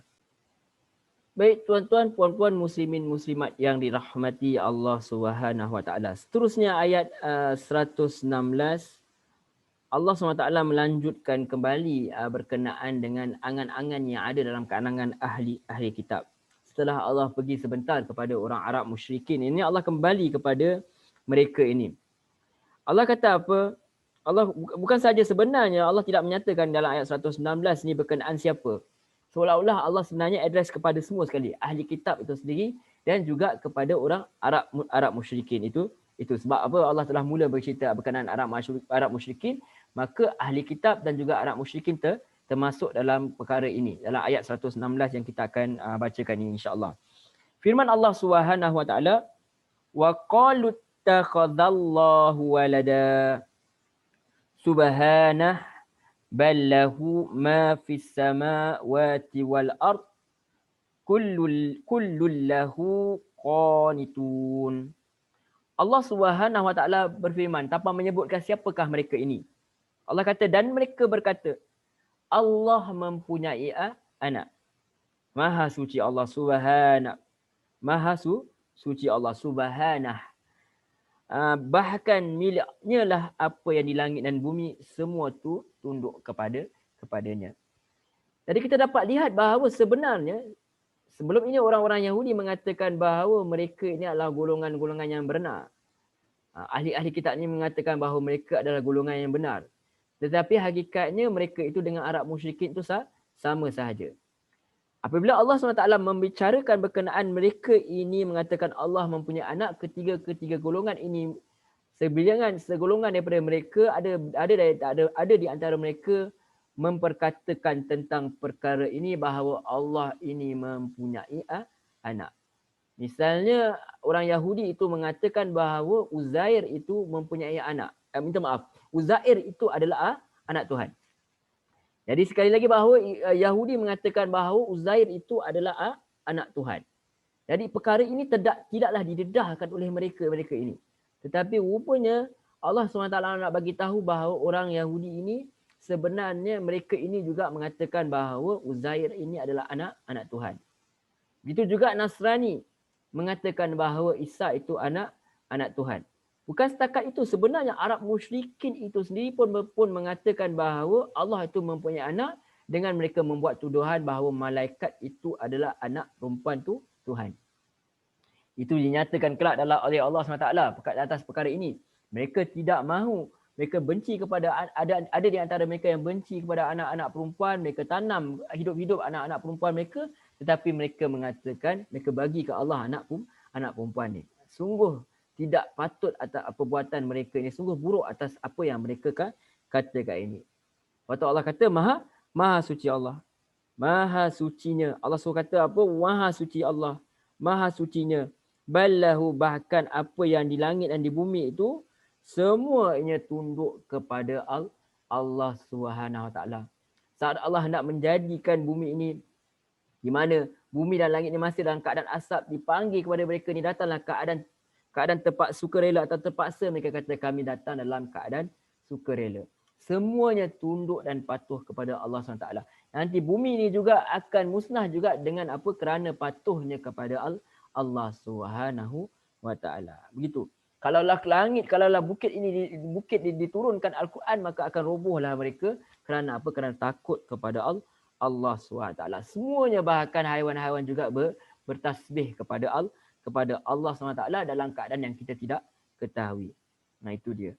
Baik tuan-tuan, puan-puan, muslimin, muslimat yang dirahmati Allah Subhanahu Wa Taala. Seterusnya ayat 116, Allah SWT melanjutkan kembali berkenaan dengan angan-angan yang ada dalam kalangan ahli kitab. Setelah Allah pergi sebentar kepada orang Arab musyrikin, ini Allah kembali kepada mereka ini. Allah kata apa? Allah bukan saja sebenarnya Allah tidak menyatakan dalam ayat 116 ni berkenaan siapa. Seolah-olah Allah sebenarnya address kepada semua sekali, ahli kitab itu sendiri dan juga kepada orang Arab musyrikin itu. Sebab apa? Allah telah mula bercerita berkenaan Arab musyrikin, maka ahli kitab dan juga Arab musyrikin termasuk dalam perkara ini, dalam ayat 116 yang kita akan bacakan ini insya-Allah. Firman Allah Subhanahu Wa Taala, wa qalu takhadallahu walada subhanah bal lahu ma fis samawati wal ard kullul lahu qanitun. Allah Subhanahu Wa Taala berfirman tanpa menyebutkan siapakah mereka ini. Allah kata dan mereka berkata Allah mempunyai anak. Maha suci Allah Subhanahu. Maha suci Allah Subhanahu. Bahkan miliknya lah apa yang di langit dan bumi, semua tu tunduk kepadanya. Jadi kita dapat lihat bahawa sebenarnya sebelum ini orang-orang Yahudi mengatakan bahawa mereka ini adalah golongan-golongan yang benar. Ahli-ahli kitab ini mengatakan bahawa mereka adalah golongan yang benar. Tetapi hakikatnya mereka itu dengan Arab musyrikin itu sama sahaja. Apabila Allah SWT membicarakan berkenaan mereka ini mengatakan Allah mempunyai anak, ketiga golongan ini segolongan daripada mereka ada di antara mereka memperkatakan tentang perkara ini bahawa Allah ini mempunyai anak. Misalnya orang Yahudi itu mengatakan bahawa Uzair itu mempunyai anak. Uzair itu adalah anak Tuhan. Jadi sekali lagi bahawa Yahudi mengatakan bahawa Uzair itu adalah anak Tuhan. Jadi perkara ini tidaklah didedahkan oleh mereka ini. Tetapi rupanya Allah SWT nak bagi tahu bahawa orang Yahudi ini sebenarnya mereka ini juga mengatakan bahawa Uzair ini adalah anak Tuhan. Begitu juga Nasrani mengatakan bahawa Isa itu anak Tuhan. Bukan setakat itu, sebenarnya Arab musyrikin itu sendiri pun mengatakan bahawa Allah itu mempunyai anak dengan mereka membuat tuduhan bahawa malaikat itu adalah anak perempuan tu Tuhan. Itu dinyatakan kelak oleh Allah SWT atas perkara ini. Mereka tidak mahu, mereka benci kepada, ada di antara mereka yang benci kepada anak-anak perempuan, mereka tanam hidup-hidup anak-anak perempuan mereka, tetapi mereka mengatakan, mereka bagi ke Allah anak perempuan ni. Sungguh tidak patut atas perbuatan mereka ini. Sungguh buruk atas apa yang mereka katakan ini. Waktu Allah kata maha suci Allah. Maha sucinya. Allah suruh kata apa? Maha suci Allah. Maha sucinya. Ballahu, bahkan apa yang di langit dan di bumi itu semuanya tunduk kepada Allah Subhanahu Wa Taala. Saat Allah hendak menjadikan bumi ini, di mana bumi dan langit ini masih dalam keadaan asap, dipanggil kepada mereka ni, datanglah keadaan terpaksa sukarela atau terpaksa, mereka kata kami datang dalam keadaan sukarela. Semuanya tunduk dan patuh kepada Allah SWT. Nanti bumi ini juga akan musnah juga dengan apa? Kerana patuhnya kepada Allah Subhanahu Wa Taala. Begitu. Kalaulah langit, kalaulah bukit ini diturunkan Al-Quran, maka akan robohlah mereka. Kerana apa? Kerana takut kepada Allah SWT. Semuanya, bahkan haiwan-haiwan juga bertasbih kepada Allah SWT dalam keadaan yang kita tidak ketahui. Nah itu dia.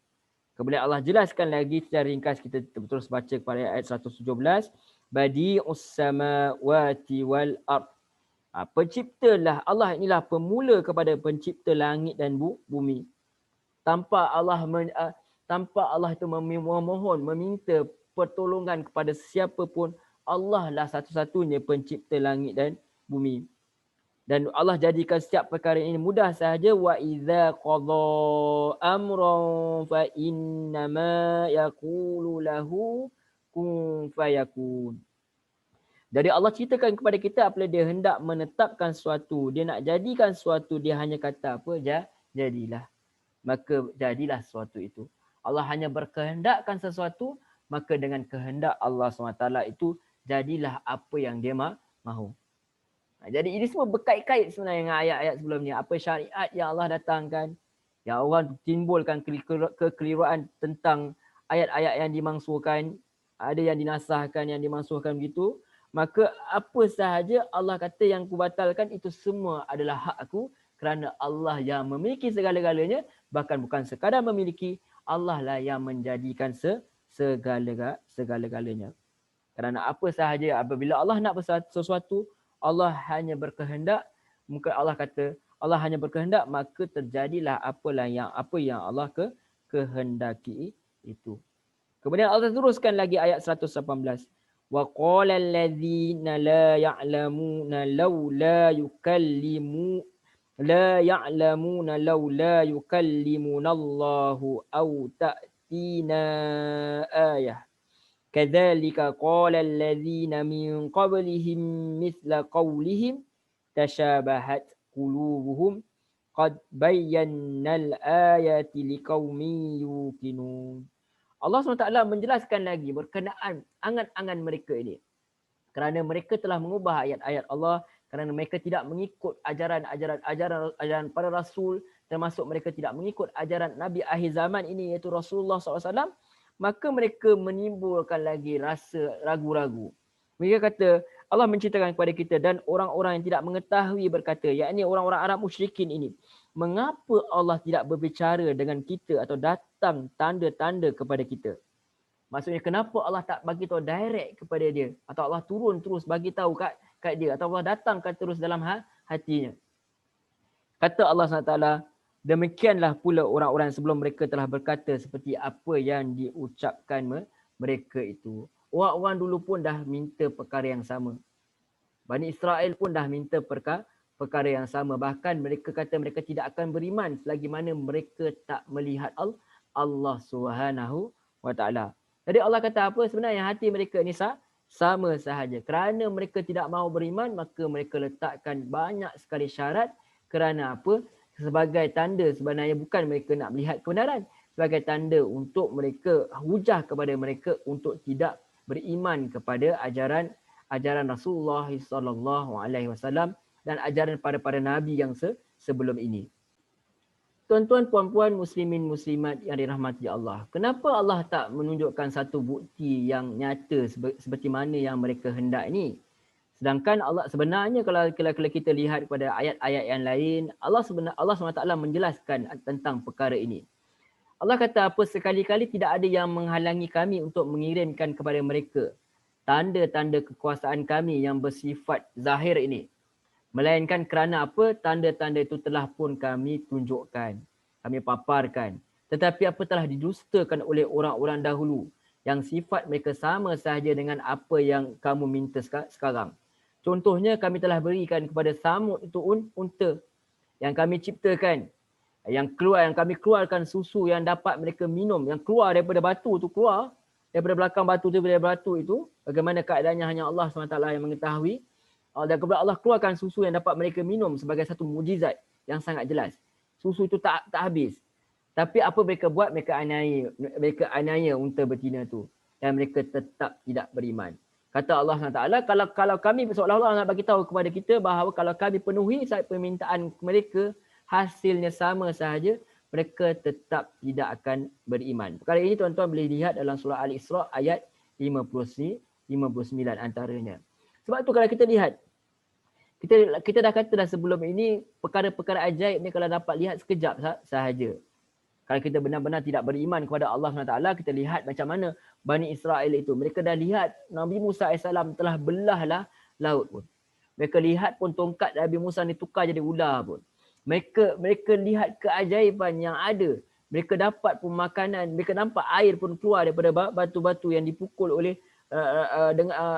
Kemudian Allah jelaskan lagi secara ringkas, kita terus baca kepada ayat 117. Badi'us samawati wal ard. Penciptalah, Allah inilah pemula kepada pencipta langit dan bumi. Tanpa Allah itu memohon, meminta pertolongan kepada siapa pun, Allah lah satu-satunya pencipta langit dan bumi. Dan Allah jadikan setiap perkara ini mudah sahaja. Wa idza qadha amran fa innama yaqulu lahu kun fayakun. Jadi Allah ceritakan kepada kita apabila dia hendak menetapkan sesuatu, dia nak jadikan sesuatu, dia hanya kata apa? Jadilah. Maka jadilah sesuatu itu. Allah hanya berkehendakkan sesuatu, maka dengan kehendak Allah SWT itu jadilah apa yang dia mahu. Jadi ini semua berkait-kait sebenarnya dengan ayat-ayat sebelum ni. Apa syariat yang Allah datangkan, yang orang timbulkan kekeliruan tentang ayat-ayat yang dimansuhkan, ada yang dinasahkan, yang dimansuhkan begitu. Maka apa sahaja Allah kata yang kubatalkan itu semua adalah hak aku, kerana Allah yang memiliki segala-galanya, bahkan bukan sekadar memiliki, Allah lah yang menjadikan segala-galanya. Kerana apa sahaja apabila Allah nak sesuatu, Allah hanya berkehendak, maka Allah kata Allah hanya berkehendak, maka terjadilah apa yang Allah kehendaki itu. Kemudian Allah teruskan lagi ayat 118. Wa qala allazina la ya'lamuna laula yukallimuna Allahu aw ta'tina ayah. Kadzalika qala allazina min qablihim mithla qawlihim tashabahat qulubuhum qad bayyana al-ayati liqaumin yuqinun. Allah SWT menjelaskan lagi berkenaan angan-angan mereka ini. Kerana mereka telah mengubah ayat-ayat Allah, kerana mereka tidak mengikut ajaran para rasul, termasuk mereka tidak mengikut ajaran Nabi akhir zaman ini iaitu Rasulullah SAW, maka mereka menimbulkan lagi rasa ragu-ragu. Mereka kata, Allah menceritakan kepada kita, dan orang-orang yang tidak mengetahui berkata, yakni orang-orang Arab musyrikin ini, mengapa Allah tidak berbicara dengan kita atau datang tanda-tanda kepada kita? Maksudnya kenapa Allah tak bagi tahu direct kepada dia, atau Allah turun terus bagi tahu kat dia, atau Allah datangkan terus dalam hatinya. Kata Allah SWT, demikianlah pula orang-orang sebelum mereka telah berkata seperti apa yang diucapkan mereka itu. Orang-orang dulu pun dah minta perkara yang sama. Bani Israel pun dah minta perkara yang sama. Bahkan mereka kata mereka tidak akan beriman selagi mana mereka tak melihat Allah SWT. Jadi Allah kata apa? Sebenarnya hati mereka ni sama sahaja. Kerana mereka tidak mahu beriman, maka mereka letakkan banyak sekali syarat. Kerana apa? Sebagai tanda sebenarnya bukan mereka nak melihat kebenaran, sebagai tanda untuk mereka, hujah kepada mereka untuk tidak beriman kepada ajaran Rasulullah SAW dan ajaran para nabi yang sebelum ini. Tuan-tuan, puan-puan, muslimin, muslimat yang dirahmati Allah, kenapa Allah tak menunjukkan satu bukti yang nyata seperti mana yang mereka hendak ni? Sedangkan Allah sebenarnya kalau kita lihat kepada ayat-ayat yang lain, Allah SWT menjelaskan tentang perkara ini. Allah kata apa? Sekali-kali tidak ada yang menghalangi kami untuk mengirimkan kepada mereka tanda-tanda kekuasaan kami yang bersifat zahir ini. Melainkan kerana apa? Tanda-tanda itu telah pun kami tunjukkan, kami paparkan. Tetapi apa telah didustakan oleh orang-orang dahulu yang sifat mereka sama sahaja dengan apa yang kamu minta sekarang. Contohnya kami telah berikan kepada Samud itu unta yang kami ciptakan, yang kami keluarkan susu yang dapat mereka minum, yang keluar daripada batu tu, keluar daripada belakang batu itu, bagaimana keadaannya hanya Allah SWT yang mengetahui. Dan kemudian Allah keluarkan susu yang dapat mereka minum sebagai satu mukjizat yang sangat jelas. Susu itu tak habis. Tapi apa mereka buat? Mereka aniaya unta betina tu, dan mereka tetap tidak beriman. Kata Allah SWT, kalau kami seolah-olah nak bagi tahu kepada kita bahawa kalau kami penuhi permintaan mereka, hasilnya sama sahaja, mereka tetap tidak akan beriman. Perkara ini tuan-tuan boleh lihat dalam surah Al-Isra ayat 59 antaranya. Sebab tu kalau kita lihat, kita dah kata dah sebelum ini, perkara-perkara ajaib ni kalau dapat lihat sekejap sahaja. Kalau kita benar-benar tidak beriman kepada Allah SWT, kita lihat macam mana Bani Israel itu. Mereka dah lihat Nabi Musa AS telah belahlah laut pun. Mereka lihat pun tongkat Nabi Musa ni tukar jadi ular pun. Mereka lihat keajaiban yang ada. Mereka dapat pun makanan, mereka nampak air pun keluar daripada batu-batu yang dipukul oleh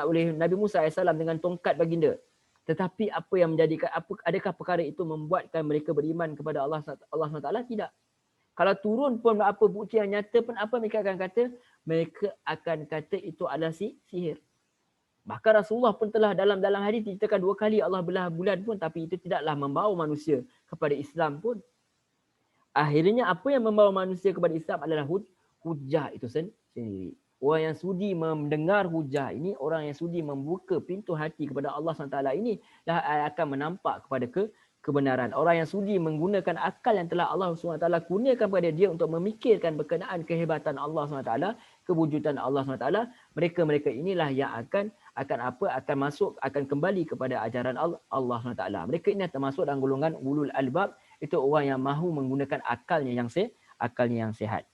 oleh Nabi Musa AS dengan tongkat baginda. Tetapi apa yang menjadikan, adakah perkara itu membuatkan mereka beriman kepada Allah SWT? Tidak. Kalau turun pun apa bukti yang nyata pun, apa mereka akan kata? Mereka akan kata itu adalah sihir. Bahkan Rasulullah pun telah dalam hadis diceritakan 2 kali Allah belah bulan pun, tapi itu tidaklah membawa manusia kepada Islam pun. Akhirnya apa yang membawa manusia kepada Islam adalah hujah itu sendiri. Orang yang sudi mendengar hujah ini, orang yang sudi membuka pintu hati kepada Allah SWT ini dah akan menampak kepada kebenaran. Orang yang sudi menggunakan akal yang telah Allah SWT kurniakan kepada dia untuk memikirkan berkenaan kehebatan Allah SWT, kewujudan Allah SWT, mereka inilah yang akan masuk, akan kembali kepada ajaran Allah SWT. Mereka ini termasuk dalam golongan ulul albab, itu orang yang mahu menggunakan akalnya yang sehat.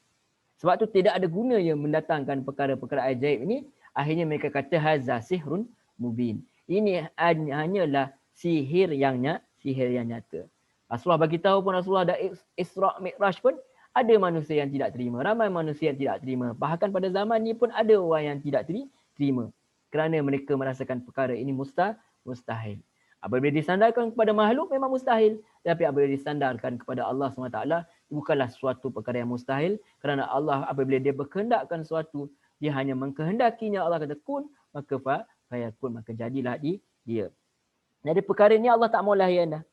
Sebab tu tidak ada gunanya mendatangkan perkara-perkara ajaib ini. Akhirnya mereka kata haza sihrun mubin. Ini hanyalah sihir yang nyata. Rasulullah bagi tahu pun, Rasulullah ada Isra Mi'raj pun ada manusia yang tidak terima, ramai manusia yang tidak terima. Bahkan pada zaman ni pun ada orang yang tidak terima kerana mereka merasakan perkara ini mustahil. Apabila disandarkan kepada makhluk memang mustahil, tapi apabila disandarkan kepada Allah SWT bukanlah suatu perkara yang mustahil, kerana Allah apabila dia berkehendakkan sesuatu, dia hanya mengkehendakinya. Allah kata kun, maka fayakun, maka jadilah dia. Jadi perkara ini Allah tak mau layan dah.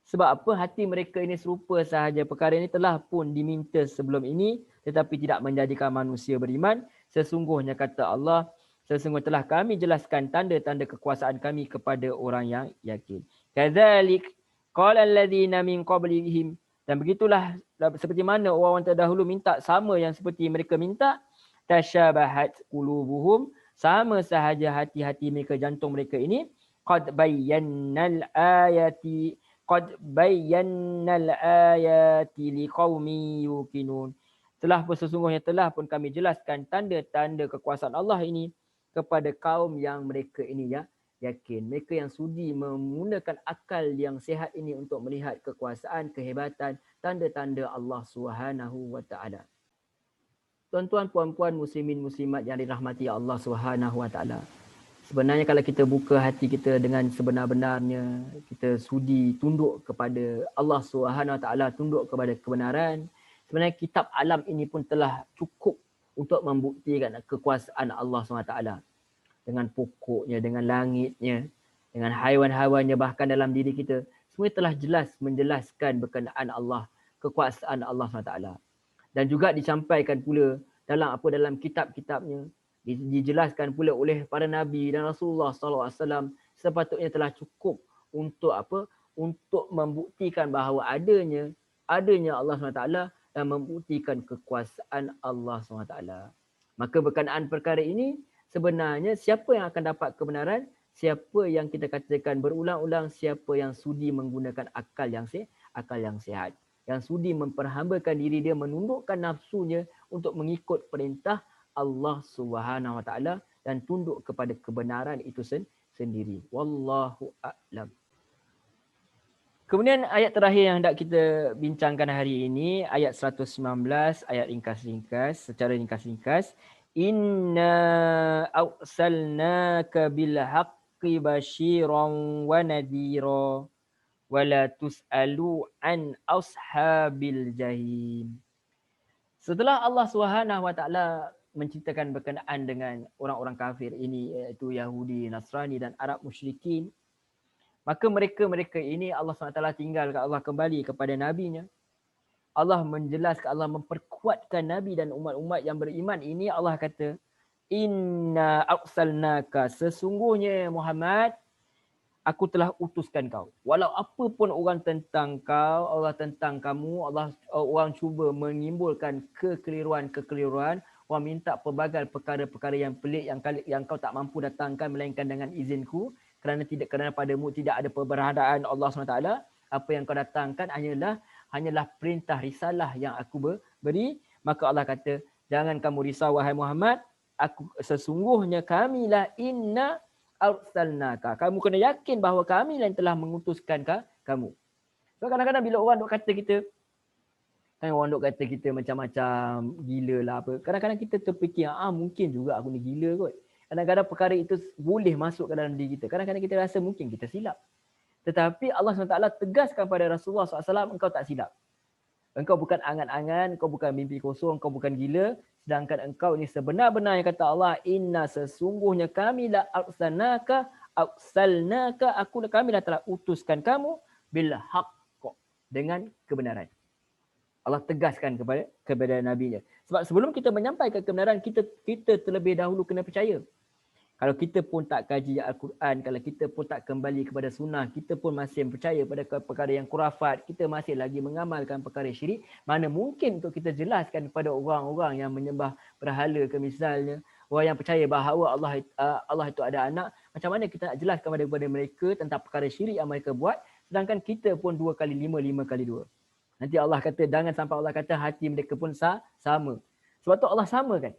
Sebab apa? Hati mereka ini serupa sahaja. Perkara ini telah pun diminta sebelum ini, tetapi tidak menjadikan manusia beriman. Sesungguhnya kata Allah, sesungguhnya telah kami jelaskan tanda-tanda kekuasaan kami kepada orang yang yakin. Kadzalik qala alladzina min qablihim. Dan begitulah seperti mana orang terdahulu minta sama yang seperti mereka minta. Tasyabahat qulubuhum, sama sahaja hati-hati mereka, jantung mereka ini. Qad bayyannal ayati liqaumin yuqinun. Sesungguhnya telah pun kami jelaskan tanda-tanda kekuasaan Allah ini kepada kaum yang mereka ini yakin. Mereka yang sudi menggunakan akal yang sehat ini untuk melihat kekuasaan, kehebatan, tanda-tanda Allah Subhanahu wa taala. Tuan-tuan, puan-puan, muslimin, muslimat yang dirahmati Allah Subhanahu wa taala. Sebenarnya kalau kita buka hati kita dengan sebenar-benarnya, kita sudi tunduk kepada Allah Subhanahu wa taala, tunduk kepada kebenaran, sebenarnya kitab alam ini pun telah cukup untuk membuktikan kekuasaan Allah Subhanahu wa taala. Dengan pokoknya, dengan langitnya, dengan haiwan-haiwannya, bahkan dalam diri kita, semua telah jelas menjelaskan berkenaan Allah, kekuasaan Allah SWT. Dan juga disampaikan pula dalam kitab-kitabnya, dijelaskan pula oleh para nabi dan Rasulullah SAW, sepatutnya telah cukup untuk apa? Untuk membuktikan bahawa adanya Allah SWT dan membuktikan kekuasaan Allah SWT. Maka berkenaan perkara ini, sebenarnya siapa yang akan dapat kebenaran? Siapa yang kita katakan berulang-ulang, siapa yang sudi menggunakan akal yang sehat, yang sudi memperhambakan diri dia, menundukkan nafsunya untuk mengikut perintah Allah Subhanahu wa taala dan tunduk kepada kebenaran itu sendiri. Wallahu a'lam. Kemudian ayat terakhir yang hendak kita bincangkan hari ini, ayat 119, ayat ringkas-ringkas, secara ringkas-ringkas. Inna arsalnaka bil haqqi basyiran wa nadhira wa la tus'alu an ashabil jahim. Setelah Allah Subhanahu wa taala menceritakan berkenaan dengan orang-orang kafir ini, iaitu Yahudi, Nasrani dan Arab musyrikin, maka mereka ini Allah SWT tinggalkan, Allah kembali kepada nabinya. Allah menjelaskan, Allah memperkuatkan Nabi dan umat-umat yang beriman ini. Allah kata, Inna arsalnaka, sesungguhnya Muhammad, aku telah utuskan kau. Walau apa pun orang tentang kau, Allah tentang kamu, orang cuba menimbulkan kekeliruan, orang minta pelbagai perkara-perkara yang pelik yang kau tak mampu datangkan melainkan dengan izinku, kerana padamu tidak ada keberadaan Allah SWT. Apa yang kau datangkan hanyalah perintah risalah yang aku beri. Maka Allah kata, jangan kamu risau wahai Muhammad, sesungguhnya kamilah inna arsalnaka. Kamu kena yakin bahawa kami yang telah mengutuskan kamu. So kadang-kadang bila orang duk kata kita, macam-macam gila lah apa. Kadang-kadang kita terfikir, mungkin juga aku ni gila kot. Kadang-kadang perkara itu boleh masuk ke dalam diri kita. Kadang-kadang kita rasa mungkin kita silap. Tetapi Allah SWT tegaskan pada Rasulullah SAW, engkau tak silap. Engkau bukan angan-angan, engkau bukan mimpi kosong, engkau bukan gila. Sedangkan engkau ini sebenar-benarnya kata Allah, inna sesungguhnya kami la arsalnaka, kami telah utuskan kamu bil haqq, dengan kebenaran. Allah tegaskan kepada nabinya. Sebab sebelum kita menyampaikan kebenaran, kita terlebih dahulu kena percaya. Kalau kita pun tak kaji Al-Quran, kalau kita pun tak kembali kepada sunnah, kita pun masih percaya pada perkara yang kurafat, kita masih lagi mengamalkan perkara syirik, mana mungkin untuk kita jelaskan kepada orang-orang yang menyembah berhala ke misalnya, orang yang percaya bahawa Allah itu ada anak, macam mana kita nak jelaskan kepada mereka tentang perkara syirik yang mereka buat, sedangkan kita pun 2 kali 5, 5 kali 2. Nanti Allah kata, jangan sampai Allah kata hati mereka pun sama. Sebab tu Allah samakan.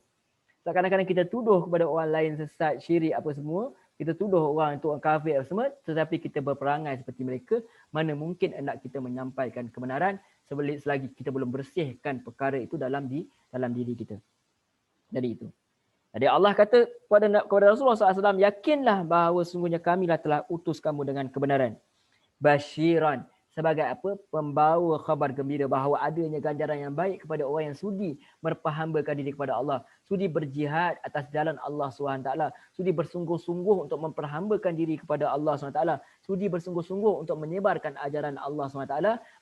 Kadang-kadang kita tuduh kepada orang lain sesat, syirik apa semua, kita tuduh orang itu orang kafir apa semua, tetapi kita berperangai seperti mereka, mana mungkin hendak kita menyampaikan kebenaran selagi kita belum bersihkan perkara itu dalam diri kita. Jadi itu. Jadi Allah kata kepada Rasulullah SAW, yakinlah bahawa sungguhnya kamilah telah utus kamu dengan kebenaran. Basyiran, sebagai apa? Pembawa khabar gembira bahawa adanya ganjaran yang baik kepada orang yang sudi berhambakan diri kepada Allah, sudi berjihad atas jalan Allah SWT, sudi bersungguh-sungguh untuk memperhambakan diri kepada Allah SWT, sudi bersungguh-sungguh untuk menyebarkan ajaran Allah SWT,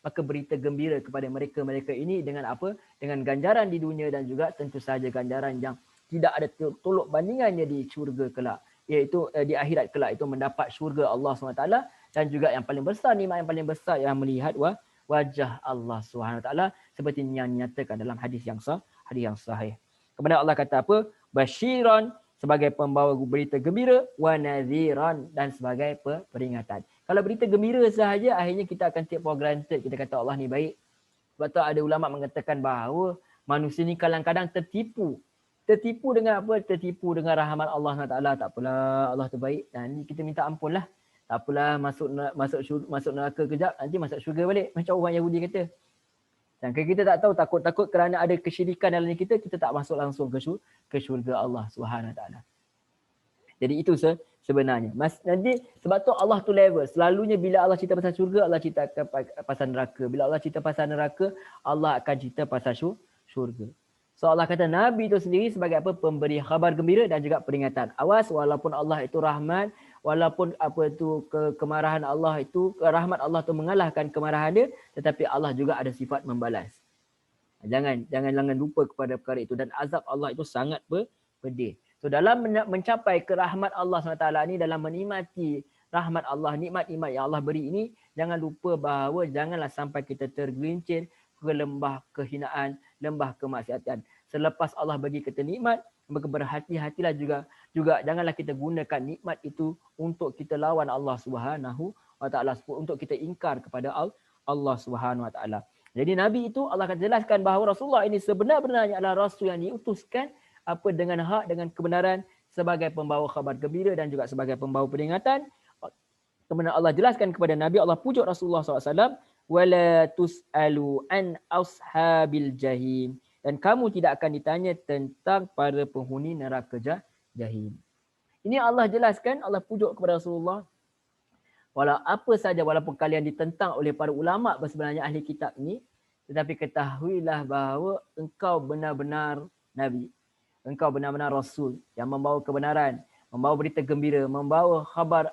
maka berita gembira kepada mereka-mereka ini dengan apa? Dengan ganjaran di dunia dan juga tentu saja ganjaran yang tidak ada tolok bandingannya di syurga kelak, iaitu di akhirat kelak, itu mendapat syurga Allah SWT. Dan juga yang paling besar, nikmat yang paling besar yang melihat wajah Allah SWT, seperti yang dinyatakan dalam hadis yang sahih. Kemudian Allah kata apa? Basyiran, sebagai pembawa berita gembira, wa nadhiran, dan sebagai peringatan. Kalau berita gembira sahaja, akhirnya kita akan take for granted, kita kata Allah ni baik. Sebab tu ada ulama mengatakan bahawa manusia ni kadang-kadang tertipu dengan apa? Tertipu dengan rahmat Allah SWT. Tak apalah, Allah tu baik, dan kita minta ampun lah. Tak apalah, masuk neraka kejap, nanti masuk syurga balik. Macam orang Yahudi kata. Dan kita tak tahu, takut kerana ada kesyirikan dalam diri kita tak masuk langsung ke syurga Allah SWT. Jadi itu sebenarnya. Nanti sebab tu Allah tu level. Selalunya bila Allah cerita pasal syurga, Allah cerita pasal neraka. Bila Allah cerita pasal neraka, Allah akan cerita pasal syurga. So Allah kata Nabi itu sendiri sebagai apa? Pemberi khabar gembira dan juga peringatan. Awas, walaupun Allah itu rahmat, walaupun apa itu kemarahan Allah itu, rahmat Allah itu mengalahkan kemarahan dia, tetapi Allah juga ada sifat membalas. Jangan lupa kepada perkara itu, dan azab Allah itu sangat pedih. So dalam mencapai ke rahmat Allah SWT ni, dalam menikmati rahmat Allah, nikmat-nikmat yang Allah beri ini, jangan lupa bahawa janganlah sampai kita tergelincir ke lembah kehinaan, lembah kemaksiatan. Selepas Allah bagi kita nikmat, maka berhati-hatilah juga janganlah kita gunakan nikmat itu untuk kita lawan Allah Subhanahu wa taala, untuk kita ingkar kepada Allah Subhanahu wa taala. Jadi Nabi itu Allah akan jelaskan bahawa Rasulullah ini sebenar-benarnya adalah rasul yang diutuskan apa dengan hak, dengan kebenaran, sebagai pembawa khabar gembira dan juga sebagai pembawa peringatan. Kemudian Allah jelaskan kepada Nabi, Allah pujuk Rasulullah SAW, wala tus'alu an ashabil jahim, dan kamu tidak akan ditanya tentang para penghuni neraka jahim. Ini Allah jelaskan, Allah pujuk kepada Rasulullah, walaupun kalian ditentang oleh para ulama sebenarnya ahli kitab ni, tetapi ketahuilah bahawa engkau benar-benar Nabi, engkau benar-benar Rasul yang membawa kebenaran, membawa berita gembira, membawa khabar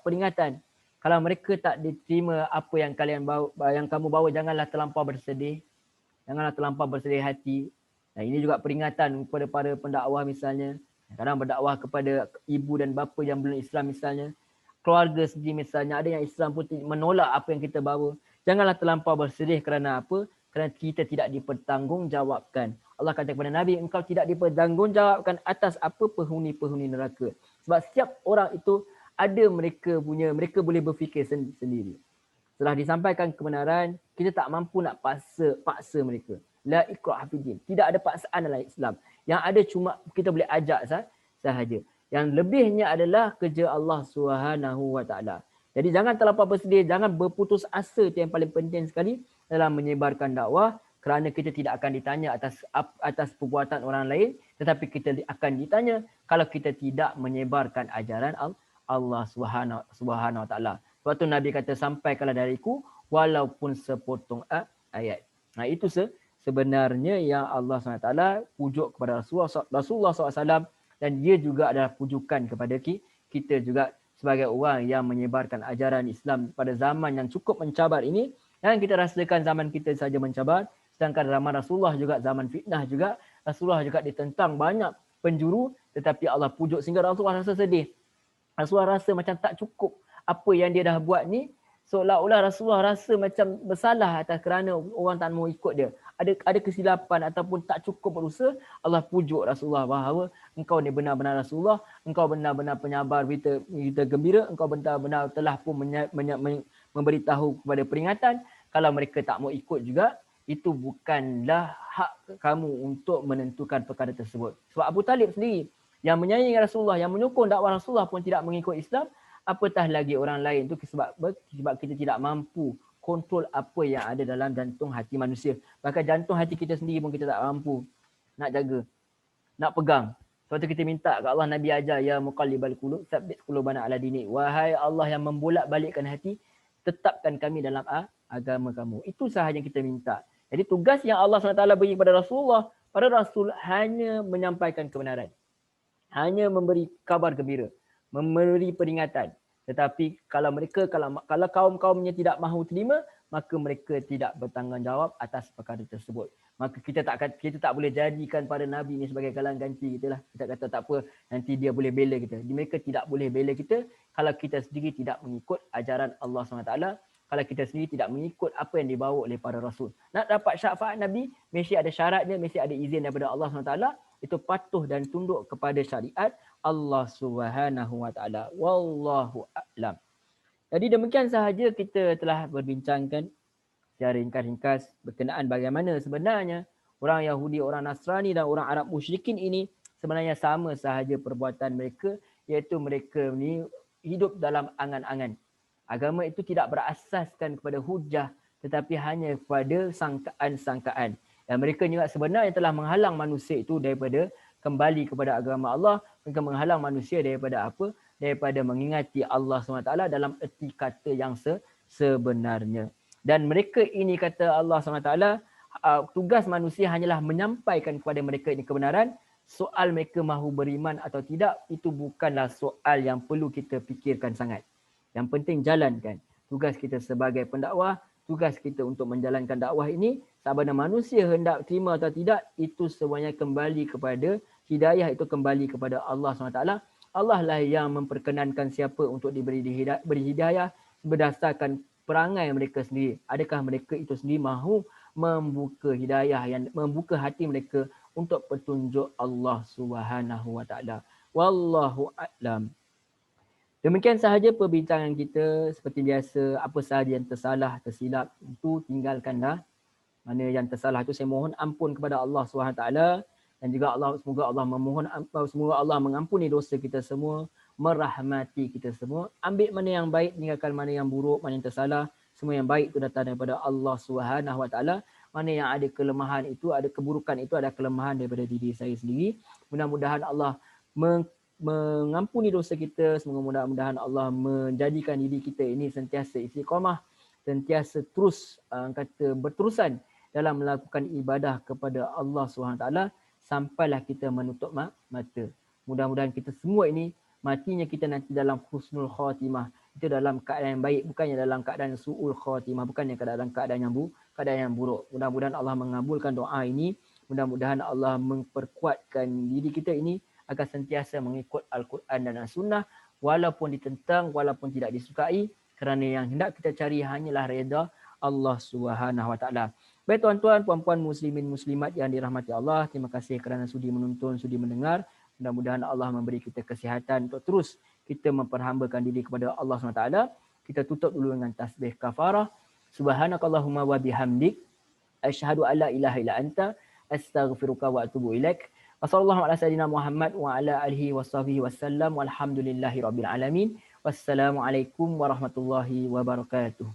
peringatan. Kalau mereka tak diterima apa yang kamu bawa, janganlah terlampau bersedih. Janganlah terlampau bersedih hati. Dan ini juga peringatan kepada para pendakwah misalnya. Kadang berdakwah kepada ibu dan bapa yang belum Islam misalnya. Keluarga sendiri misalnya, ada yang Islam pun menolak apa yang kita bawa. Janganlah terlampau bersedih kerana apa? Kerana kita tidak dipertanggungjawabkan. Allah kata kepada Nabi, engkau tidak dipertanggungjawabkan atas apa penghuni-penghuni neraka. Sebab setiap orang itu ada mereka boleh berfikir sendiri. Setelah disampaikan kebenaran, kita tak mampu nak paksa mereka. La ikrah fid-din. Tidak ada paksaan dalam Islam. Yang ada cuma kita boleh ajak sahaja. Yang lebihnya adalah kerja Allah Subhanahu wa taala. Jadi jangan terlampau bersedih, jangan berputus asa, itu yang paling penting sekali dalam menyebarkan dakwah, kerana kita tidak akan ditanya atas perbuatan orang lain, tetapi kita akan ditanya kalau kita tidak menyebarkan ajaran Allah Subhanahu Wa Taala. Sebab tu Nabi kata, sampaikanlah dariku walaupun sepotong ayat. Nah, itu sebenarnya yang Allah SWT pujuk kepada Rasulullah SAW, dan dia juga adalah pujukan kepada kita juga sebagai orang yang menyebarkan ajaran Islam pada zaman yang cukup mencabar ini. Dan kita rasakan zaman kita saja mencabar, sedangkan zaman Rasulullah juga zaman fitnah juga. Rasulullah juga ditentang banyak penjuru, tetapi Allah pujuk sehingga Rasulullah rasa sedih. Rasulullah rasa macam tak cukup apa yang dia dah buat ni, seolah-olah Rasulullah rasa macam bersalah atas kerana orang tak mau ikut dia. Ada kesilapan ataupun tak cukup berusaha. Allah pujuk Rasulullah bahawa engkau ni benar-benar Rasulullah, engkau benar-benar penyabar berita gembira, engkau benar-benar telah pun memberitahu kepada peringatan. Kalau mereka tak mau ikut juga, itu bukanlah hak kamu untuk menentukan perkara tersebut. Sebab Abu Talib sendiri yang menyayangi Rasulullah, yang menyokong dakwah Rasulullah pun tidak mengikut Islam, apatah lagi orang lain. Itu sebab kita tidak mampu kontrol apa yang ada dalam jantung hati manusia. Bahkan jantung hati kita sendiri pun kita tak mampu nak jaga, nak pegang. Sebab tu kita minta ke Allah, Nabi ajar, ya muqallibal qulub tsabbit qulubana ala dinik. Wahai Allah yang membolak-balikkan hati, tetapkan kami dalam agama kamu. Itu sahaja yang kita minta. Jadi tugas yang Allah SWT beri kepada Rasulullah, pada Rasul hanya menyampaikan kebenaran, hanya memberi kabar gembira, memberi peringatan. Tetapi kalau kaum-kaumnya tidak mahu terima, maka mereka tidak bertanggungjawab atas perkara tersebut. Maka kita tak boleh jadikan pada Nabi ni sebagai galang ganti kita lah. Kita kata tak apa, nanti dia boleh bela kita. Mereka tidak boleh bela kita kalau kita sendiri tidak mengikut ajaran Allah SWT. Kalau kita sendiri tidak mengikut apa yang dibawa oleh para Rasul. Nak dapat syafaat Nabi, mesti ada syaratnya, mesti ada izin daripada Allah SWT. Itu patuh dan tunduk kepada syariat Allah Subhanahu Wa Taala. Wallahu a'lam. Jadi demikian sahaja kita telah berbincangkan secara ringkas-ringkas berkenaan bagaimana sebenarnya orang Yahudi, orang Nasrani dan orang Arab musyrikin ini sebenarnya sama sahaja perbuatan mereka, iaitu mereka ni hidup dalam angan-angan. Agama itu tidak berasaskan kepada hujah, tetapi hanya kepada sangkaan-sangkaan. Dan mereka juga sebenarnya telah menghalang manusia itu daripada kembali kepada agama Allah, mereka menghalang manusia daripada apa? Daripada mengingati Allah SWT dalam erti kata yang sebenarnya. Dan mereka ini, kata Allah SWT, tugas manusia hanyalah menyampaikan kepada mereka ini kebenaran. Soal mereka mahu beriman atau tidak, itu bukanlah soal yang perlu kita fikirkan sangat. Yang penting jalankan. Tugas kita sebagai pendakwah, tugas kita untuk menjalankan dakwah ini, sama ada manusia hendak terima atau tidak, itu semuanya kembali kepada hidayah, itu kembali kepada Allah SWT. Allah lah yang memperkenankan siapa untuk beri hidayah berdasarkan perangai mereka sendiri. Adakah mereka itu sendiri mahu membuka hidayah, yang membuka hati mereka untuk petunjuk Allah Subhanahu Wa Taala. Wallahu a'lam. Demikian sahaja perbincangan kita. Seperti biasa, apa sahaja yang tersalah, tersilap, itu tinggalkanlah. Mana yang tersalah itu saya mohon ampun kepada Allah SWT. Dan juga semoga Allah mengampuni dosa kita semua, merahmati kita semua. Ambil mana yang baik, tinggalkan mana yang buruk, mana yang tersalah. Semua yang baik itu datang daripada Allah SWT. Mana yang ada kelemahan itu, ada keburukan itu, ada kelemahan daripada diri saya sendiri. Mudah-mudahan Allah mengampuni dosa kita. Semoga mudah-mudahan Allah menjadikan diri kita ini sentiasa istiqamah, sentiasa terus berterusan dalam melakukan ibadah kepada Allah SWT sampailah kita menutup mata. Mudah-mudahan kita semua ini matinya kita nanti dalam husnul khatimah, itu dalam keadaan yang baik, bukannya dalam keadaan su'ul khatimah, bukannya dalam keadaan yang buruk. Mudah-mudahan Allah mengabulkan doa ini. Mudah-mudahan Allah memperkuatkan diri kita ini agar sentiasa mengikut Al-Quran dan As-Sunnah, walaupun ditentang, walaupun tidak disukai, kerana yang hendak kita cari hanyalah redha Allah Subhanahu Wa Taala. Baik tuan-tuan, puan-puan, muslimin, muslimat yang dirahmati Allah, terima kasih kerana sudi menonton, sudi mendengar. Mudah-mudahan Allah memberi kita kesihatan untuk terus kita memperhambakan diri kepada Allah SWT. Kita tutup dulu dengan tasbih kafarah. Subhanakallahumma wa bihamdik, asyhadu an la ilaha illa anta, astaghfiruka wa atubu ilaik. Wassallallahu ala sayyidina Muhammad wa ala alihi washabihi wasallam walhamdulillahi rabbil alamin. Wassalamualaikum warahmatullahi wabarakatuh.